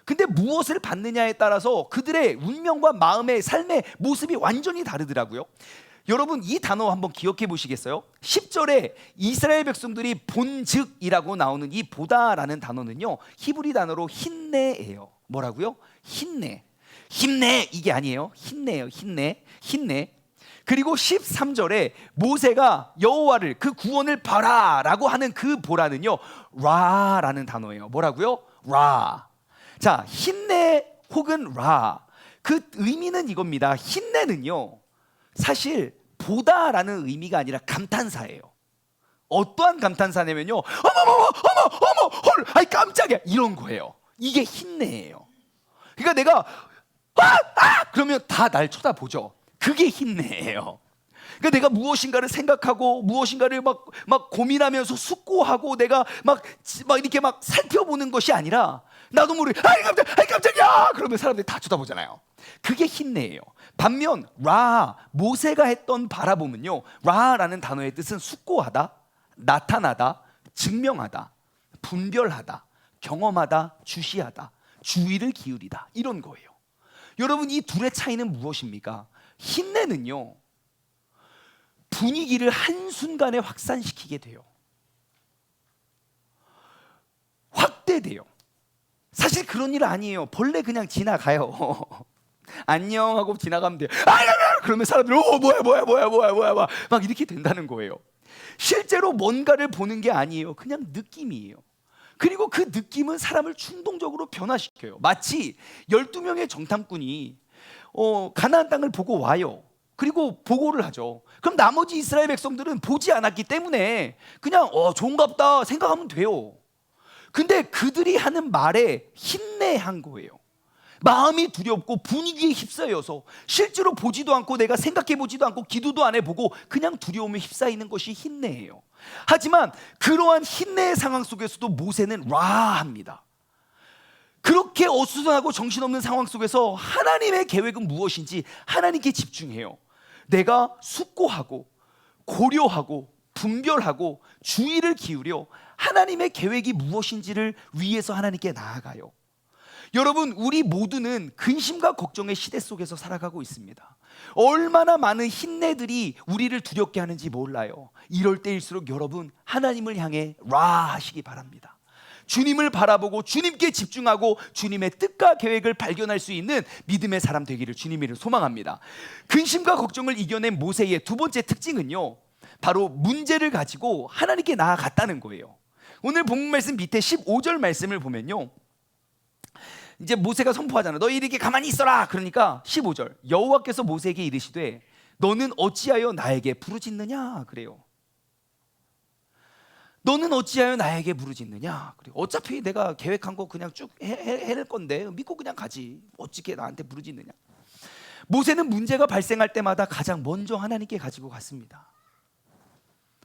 근데 무엇을 받느냐에 따라서 그들의 운명과 마음의 삶의 모습이 완전히 다르더라고요. 여러분, 이 단어 한번 기억해 보시겠어요? 10절에 이스라엘 백성들이 본즉이라고 나오는 이 보다라는 단어는요, 히브리 단어로 힌내예요. 뭐라고요? 힌내. 힘내, 이게 아니에요. 힘내요. 힘내. 그리고 13절에 모세가 여호와를, 그 구원을 봐라 라고 하는 그 보라는요, 라라는 단어예요. 뭐라고요? 라. 자, 힘내 혹은 라, 그 의미는 이겁니다. 힘내는요, 사실 보다라는 의미가 아니라 감탄사예요. 어떠한 감탄사냐면요, 어머 헐, 아이 깜짝이야, 이런 거예요. 이게 힘내예요. 그러니까 내가 그러면 다 날 쳐다보죠. 그게 힘내예요. 그러니까 내가 무엇인가를 생각하고 무엇인가를 막 고민하면서 숙고하고 내가 막 이렇게 막 살펴보는 것이 아니라 나도 모르게 아이 깜짝이야, 그러면 사람들이 다 쳐다보잖아요. 그게 힘내예요. 반면 라, 모세가 했던 바라보면요, 라라는 단어의 뜻은 숙고하다, 나타나다, 증명하다, 분별하다, 경험하다, 주시하다, 주의를 기울이다, 이런 거예요. 여러분, 이 둘의 차이는 무엇입니까? 힘내는요, 분위기를 한순간에 확산시키게 돼요. 확대돼요. 사실 그런 일 아니에요. 벌레 그냥 지나가요. 안녕 하고 지나가면 돼요. 그러면 사람들이 뭐야 막 이렇게 된다는 거예요. 실제로 뭔가를 보는 게 아니에요. 그냥 느낌이에요. 그리고 그 느낌은 사람을 충동적으로 변화시켜요. 마치 12명의 정탐꾼이 가나안 땅을 보고 와요. 그리고 보고를 하죠. 그럼 나머지 이스라엘 백성들은 보지 않았기 때문에 그냥 좋은갑다 생각하면 돼요. 근데 그들이 하는 말에 힘내한 거예요. 마음이 두렵고 분위기에 휩싸여서 실제로 보지도 않고 내가 생각해 보지도 않고 기도도 안 해보고 그냥 두려움에 휩싸이는 것이 힘내예요. 하지만 그러한 힘내의 상황 속에서도 모세는 라합니다. 그렇게 어수선하고 정신없는 상황 속에서 하나님의 계획은 무엇인지 하나님께 집중해요. 내가 숙고하고 고려하고 분별하고 주의를 기울여 하나님의 계획이 무엇인지를 위해서 하나님께 나아가요. 여러분, 우리 모두는 근심과 걱정의 시대 속에서 살아가고 있습니다. 얼마나 많은 힘내들이 우리를 두렵게 하는지 몰라요. 이럴 때일수록 여러분, 하나님을 향해 라 하시기 바랍니다. 주님을 바라보고 주님께 집중하고 주님의 뜻과 계획을 발견할 수 있는 믿음의 사람 되기를 주님을 소망합니다. 근심과 걱정을 이겨낸 모세의 두 번째 특징은요, 바로 문제를 가지고 하나님께 나아갔다는 거예요. 오늘 본문 말씀 밑에 15절 말씀을 보면요, 이제 모세가 선포하잖아. 너희 이렇게 가만히 있어라. 그러니까 15절, 여호와께서 모세에게 이르시되 너는 어찌하여 나에게 부르짖느냐 그래요. 너는 어찌하여 나에게 부르짖느냐 그래요. 어차피 내가 계획한 거 그냥 쭉 해낼 건데 믿고 그냥 가지, 어찌게 나한테 부르짖느냐. 모세는 문제가 발생할 때마다 가장 먼저 하나님께 가지고 갔습니다.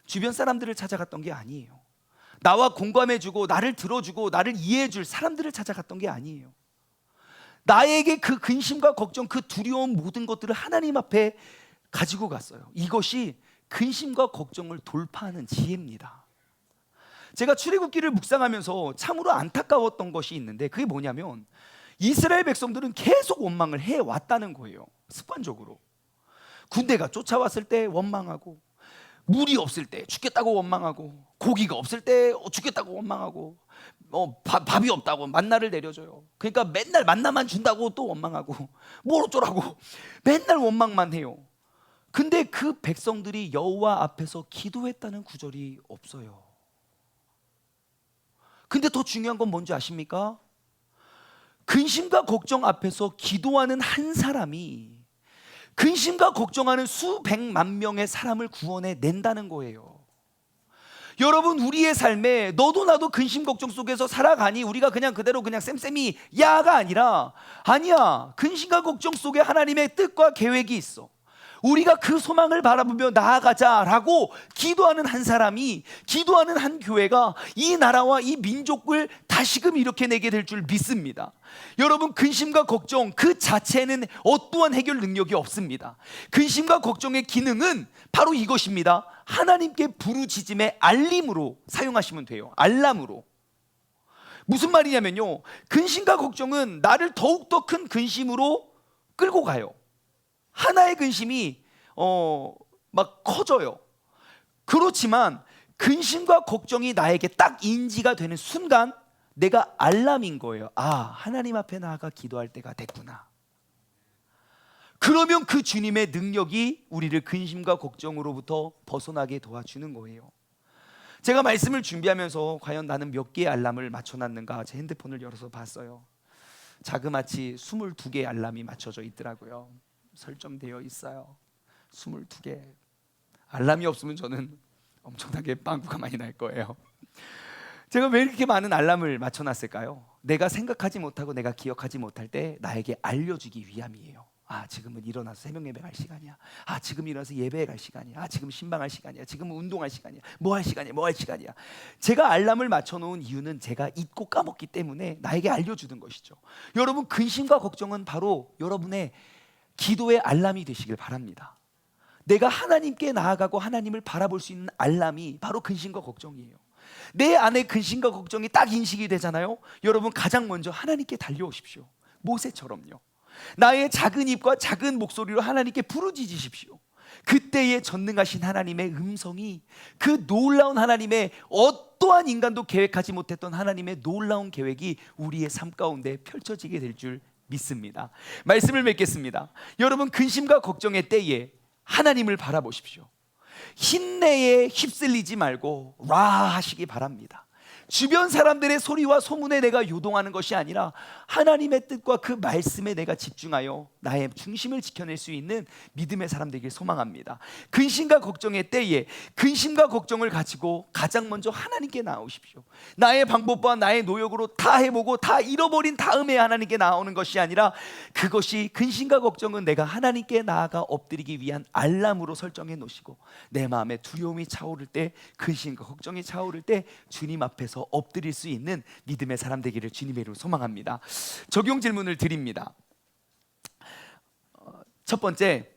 주변 사람들을 찾아갔던 게 아니에요. 나와 공감해주고 나를 들어주고 나를 이해해줄 사람들을 찾아갔던 게 아니에요. 나에게 그 근심과 걱정, 그 두려운 모든 것들을 하나님 앞에 가지고 갔어요. 이것이 근심과 걱정을 돌파하는 지혜입니다. 제가 출애굽기를 묵상하면서 참으로 안타까웠던 것이 있는데, 그게 뭐냐면 이스라엘 백성들은 계속 원망을 해왔다는 거예요. 습관적으로. 군대가 쫓아왔을 때 원망하고, 물이 없을 때 죽겠다고 원망하고, 고기가 없을 때 죽겠다고 원망하고, 밥이 없다고 만나를 내려줘요. 그러니까 맨날 만나만 준다고 또 원망하고, 뭘 어쩌라고 맨날 원망만 해요. 근데 그 백성들이 여호와 앞에서 기도했다는 구절이 없어요. 근데 더 중요한 건 뭔지 아십니까? 근심과 걱정 앞에서 기도하는 한 사람이 근심과 걱정하는 수백만 명의 사람을 구원해 낸다는 거예요. 여러분, 우리의 삶에 너도 나도 근심 걱정 속에서 살아가니 우리가 그냥 그대로 그냥 쌤쌤이 야가 아니라, 아니야, 근심과 걱정 속에 하나님의 뜻과 계획이 있어. 우리가 그 소망을 바라보며 나아가자라고 기도하는 한 사람이, 기도하는 한 교회가 이 나라와 이 민족을 다시금 일으켜내게 될 줄 믿습니다. 여러분, 근심과 걱정 그 자체는 어떠한 해결 능력이 없습니다. 근심과 걱정의 기능은 바로 이것입니다. 하나님께 부르짖음의 알림으로 사용하시면 돼요. 알람으로. 무슨 말이냐면요, 근심과 걱정은 나를 더욱더 큰 근심으로 끌고 가요. 하나의 근심이 막 커져요. 그렇지만 근심과 걱정이 나에게 딱 인지가 되는 순간 내가 알람인 거예요. 아, 하나님 앞에 나아가 기도할 때가 됐구나. 그러면 그 주님의 능력이 우리를 근심과 걱정으로부터 벗어나게 도와주는 거예요. 제가 말씀을 준비하면서 과연 나는 몇 개의 알람을 맞춰놨는가 제 핸드폰을 열어서 봤어요. 자그마치 22개의 알람이 맞춰져 있더라고요. 설정되어 있어요. 22개. 알람이 없으면 저는 엄청나게 빵꾸가 많이 날 거예요. 제가 왜 이렇게 많은 알람을 맞춰놨을까요? 내가 생각하지 못하고 내가 기억하지 못할 때 나에게 알려주기 위함이에요. 아, 지금은 일어나서 새벽 예배 갈 시간이야. 아, 지금 일어나서 예배에 갈 시간이야. 아, 지금 신방할 시간이야. 지금은 운동할 시간이야. 뭐 할 시간이야. 뭐 할 시간이야. 제가 알람을 맞춰놓은 이유는 제가 잊고 까먹기 때문에 나에게 알려주는 것이죠. 여러분, 근심과 걱정은 바로 여러분의 기도의 알람이 되시길 바랍니다. 내가 하나님께 나아가고 하나님을 바라볼 수 있는 알람이 바로 근심과 걱정이에요. 내 안에 근심과 걱정이 딱 인식이 되잖아요. 여러분, 가장 먼저 하나님께 달려오십시오. 모세처럼요. 나의 작은 입과 작은 목소리로 하나님께 부르짖으십시오. 그때에 전능하신 하나님의 음성이, 그 놀라운 하나님의, 어떠한 인간도 계획하지 못했던 하나님의 놀라운 계획이 우리의 삶 가운데 펼쳐지게 될 줄 믿습니다. 말씀을 맺겠습니다. 여러분, 근심과 걱정의 때에 하나님을 바라보십시오. 힘내에 휩쓸리지 말고 라 하시기 바랍니다. 주변 사람들의 소리와 소문에 내가 요동하는 것이 아니라 하나님의 뜻과 그 말씀에 내가 집중하여 나의 중심을 지켜낼 수 있는 믿음의 사람 되길 소망합니다. 근심과 걱정의 때에 근심과 걱정을 가지고 가장 먼저 하나님께 나오십시오. 나의 방법과 나의 노력으로 다 해보고 다 잃어버린 다음에 하나님께 나오는 것이 아니라, 그것이 근심과 걱정은 내가 하나님께 나아가 엎드리기 위한 알람으로 설정해 놓으시고, 내 마음에 두려움이 차오를 때, 근심과 걱정이 차오를 때 주님 앞에서 엎드릴 수 있는 믿음의 사람 되기를 주님의 이름으로 소망합니다. 적용 질문을 드립니다. 첫 번째,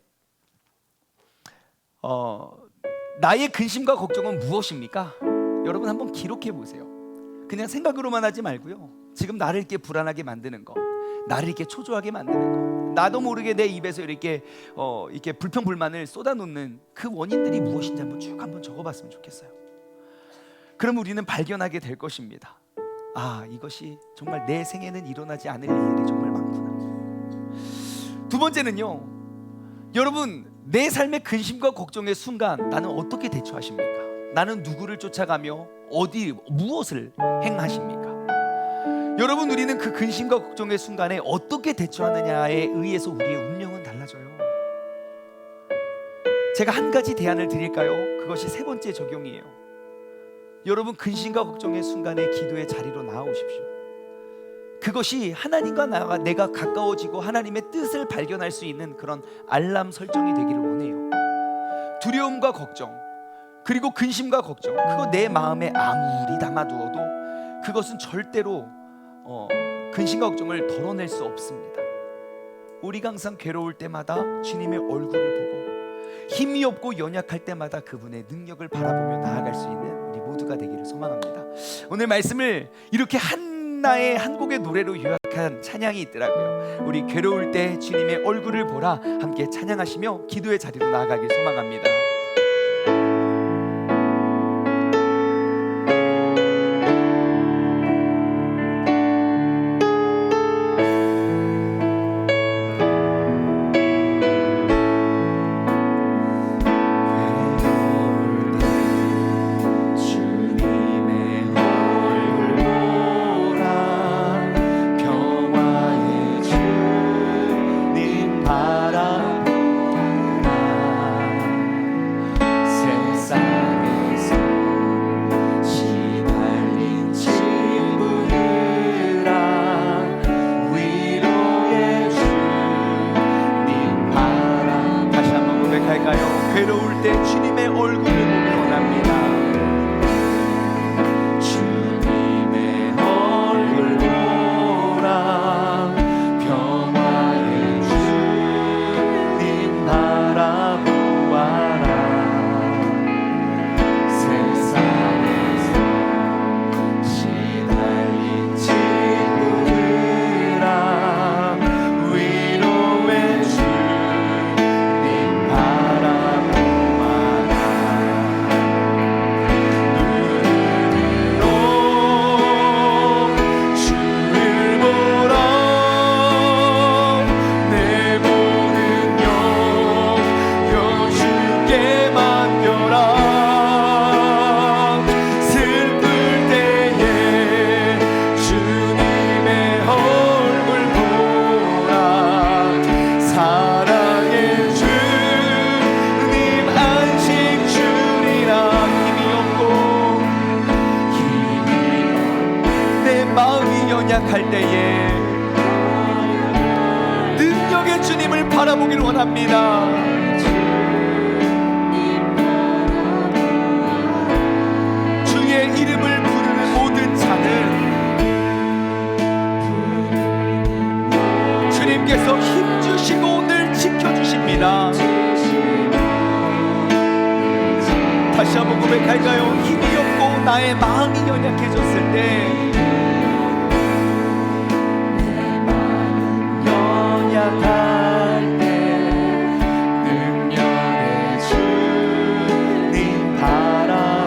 나의 근심과 걱정은 무엇입니까? 여러분, 한번 기록해 보세요. 그냥 생각으로만 하지 말고요. 지금 나를 이렇게 불안하게 만드는 거, 나를 이렇게 초조하게 만드는 거, 나도 모르게 내 입에서 이렇게 불평불만을 쏟아놓는 그 원인들이 무엇인지 한번 적어봤으면 좋겠어요. 그럼 우리는 발견하게 될 것입니다. 아, 이것이 정말 내 생에는 일어나지 않을 일들이 정말 많구나. 두 번째는요, 여러분, 내 삶의 근심과 걱정의 순간 나는 어떻게 대처하십니까? 나는 누구를 쫓아가며 무엇을 행하십니까? 여러분, 우리는 그 근심과 걱정의 순간에 어떻게 대처하느냐에 의해서 우리의 운명은 달라져요. 제가 한 가지 대안을 드릴까요? 그것이 세 번째 적용이에요. 여러분, 근심과 걱정의 순간에 기도의 자리로 나아오십시오. 그것이 하나님과 내가 가까워지고 하나님의 뜻을 발견할 수 있는 그런 알람 설정이 되기를 원해요. 두려움과 걱정, 그리고 근심과 걱정, 그거 내 마음에 아무리 담아두어도 그것은 절대로 근심과 걱정을 덜어낼 수 없습니다. 우리가 항상 괴로울 때마다 주님의 얼굴을 보고, 힘이 없고 연약할 때마다 그분의 능력을 바라보며 나아갈 수 있는 우리 모두가 되기를 소망합니다. 오늘 말씀을 이렇게 한 한나의 한 곡의 노래로 요약한 찬양이 있더라고요. 우리 괴로울 때 주님의 얼굴을 보라 함께 찬양하시며 기도의 자리로 나아가길 소망합니다. 괴로울 때 주님의 얼굴을 보길 원합니다. 주님의 얼굴 보라 평화의 주님 바라보아라. 세상에서 시달린 친구들아 위로의 주님 바라보아라. 연약할 때에 능력의 주님을 바라보기를 원합니다. 주의 이름을 부르는 모든 자는 주님께서 힘주시고 늘 지켜주십니다. 다시 한번 고백할까요? 힘이 없고 나의 마음이 연약해졌을 때 할 때 능력의 주님 바라보아라.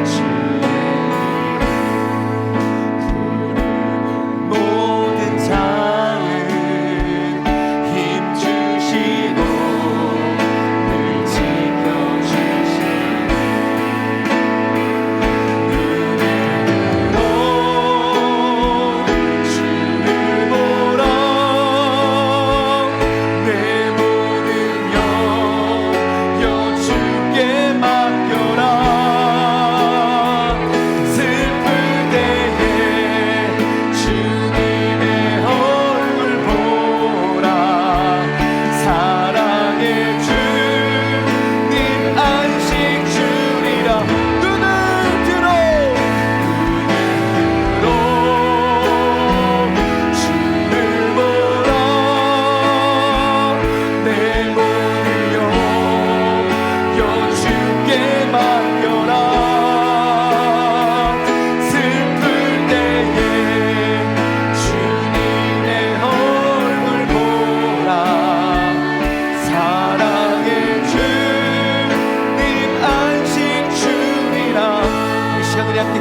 주의 부르는 모든 자는 힘주시고 늘 지켜주시는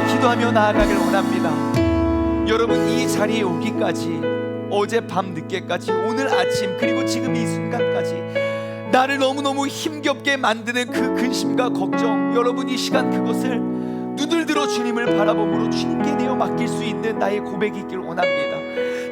기도하며 나아가길 원합니다. 여러분, 이 자리에 오기까지 어젯밤 늦게까지 오늘 아침 그리고 지금 이 순간까지 나를 너무너무 힘겹게 만드는 그 근심과 걱정, 여러분 이 시간 그것을 눈을 들어 주님을 바라봄으로 주님께 내어 맡길 수 있는 나의 고백이 있길 원합니다.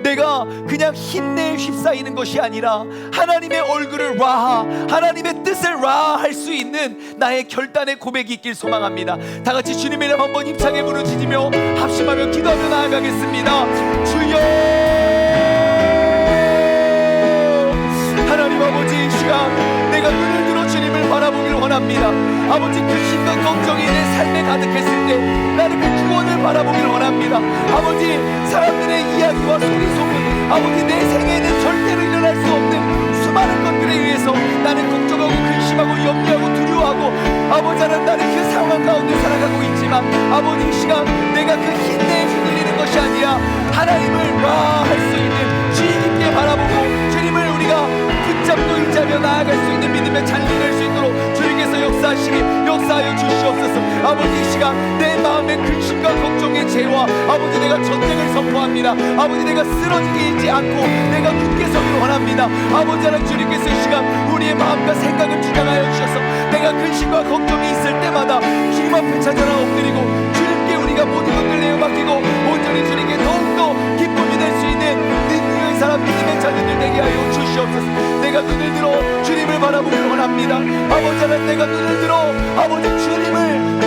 내가 그냥 힘내에 휩싸이는 것이 아니라 하나님의 얼굴을 라, 하나님의 뜻을 라 할 수 있는 나의 결단의 고백이 있길 소망합니다. 다 같이 주님의 이름 한번 힘차게 부르짖으며 합심하며 기도하며 나아가겠습니다. 주여, 하나님 아버지, 이 시간 내가 눈을 들어 주님을 바라보길 원합니다. 아버지, 근심과 걱정이 내 삶에 가득했을 때 나는 그 구원을 바라보길 원합니다. 아버지, 사람들의 이야기와 소리 소문, 아버지 내 생에는 절대로 일어날 수 없는 수많은 것들에 의해서 나는 걱정하고 근심하고 염려하고 두려워하고 아버지, 나는 그 상황 가운데 살아가고 있지만 있지만 아버지 이 시간 내가 그 흰내에 휘둘리는 것이 아니라 하나님을 할 수 있는 주의 깊게 바라보고 주님을 우리가 붙잡고 의지하며 나아갈 수 있는 믿음의 잔리를 낼 수 있도록 주님께서 역사하여 주시옵소서. 아버지 이 시간 내 마음의 근심과 걱정의 죄와 아버지 내가 전쟁을 선포합니다. 아버지 내가 쓰러지지 않고 내가 굳게 서기를 원합니다. 아버지 하나님 주님께서 이 시간 우리의 마음과 생각을 주장하여 주셔서 내가 근심과 걱정이 있을 때마다 주님 앞에 찾아나 엎드리고 주님께 우리가 모든 것들 내어 맡기고 온전히 주님께 더욱더 기쁨이 될 수 있는 능력의 사람 믿음의 자녀들 되게 하여 주시옵소서. 내가 눈을 들어 주님을 바라보기를 원합니다. 아버지 하나님 내가 눈을 들어 아버지 주님을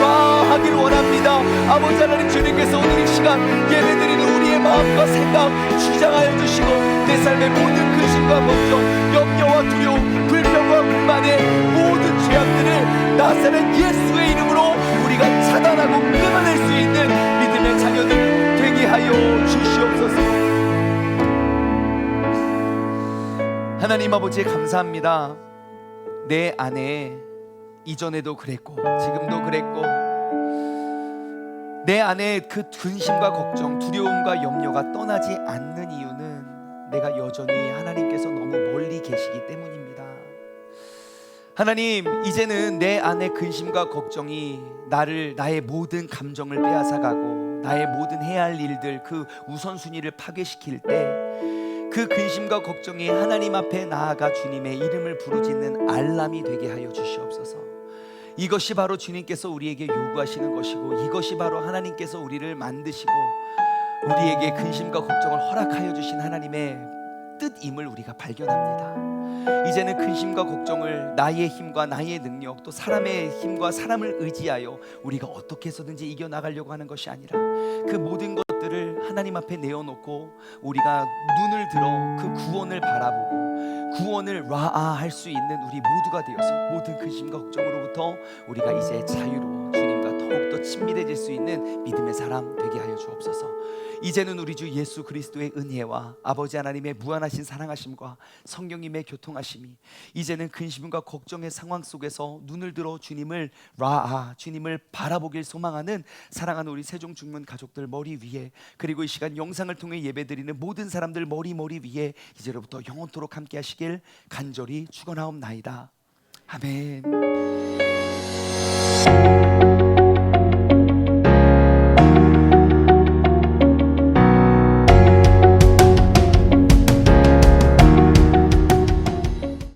하기를 원합니다. 아버지 하나님 주님께서 오늘 이 시간 예배드리는 우리의 마음과 생각 주장하여 주시고 내 삶의 모든 근심과 걱정 염려와 두려움 불평과 불만의 모든 죄악들을 나사렛 예수의 이름으로 우리가 차단하고 끊어낼 수 있는 믿음의 자녀들 되게 하여 주시옵소서. 하나님 아버지 감사합니다. 내 안에 이전에도 그랬고 지금도 그랬고 내 안에 그 근심과 걱정 두려움과 염려가 떠나지 않는 이유는 내가 여전히 하나님께서 너무 멀리 계시기 때문입니다. 하나님 이제는 내 안에 근심과 걱정이 나의 모든 감정을 빼앗아가고 나의 모든 해야 할 일들 그 우선순위를 파괴시킬 때 그 근심과 걱정이 하나님 앞에 나아가 주님의 이름을 부르짖는 알람이 되게 하여 주시옵소서. 이것이 바로 주님께서 우리에게 요구하시는 것이고 이것이 바로 하나님께서 우리를 만드시고 우리에게 근심과 걱정을 허락하여 주신 하나님의 뜻임을 우리가 발견합니다. 이제는 근심과 걱정을 나의 힘과 나의 능력 또 사람의 힘과 사람을 의지하여 우리가 어떻게 해서든지 이겨나가려고 하는 것이 아니라 그 모든 것들을 하나님 앞에 내어놓고 우리가 눈을 들어 그 구원을 바라보고 구원을 할 수 있는 우리 모두가 되어서 모든 근심과 걱정으로부터 우리가 이제 자유로 주님과 더욱더 친밀해질 수 있는 믿음의 사람 되게 하여 주옵소서. 이제는 우리 주 예수 그리스도의 은혜와 아버지 하나님의 무한하신 사랑하심과 성령님의 교통하심이 이제는 근심과 걱정의 상황 속에서 눈을 들어 주님을 주님을 바라보길 소망하는 사랑하는 우리 세종 중문 가족들 머리 위에 그리고 이 시간 영상을 통해 예배드리는 모든 사람들 머리 위에 이제로부터 영원토록 함께 하시길 간절히 축원하옵나이다. 아멘.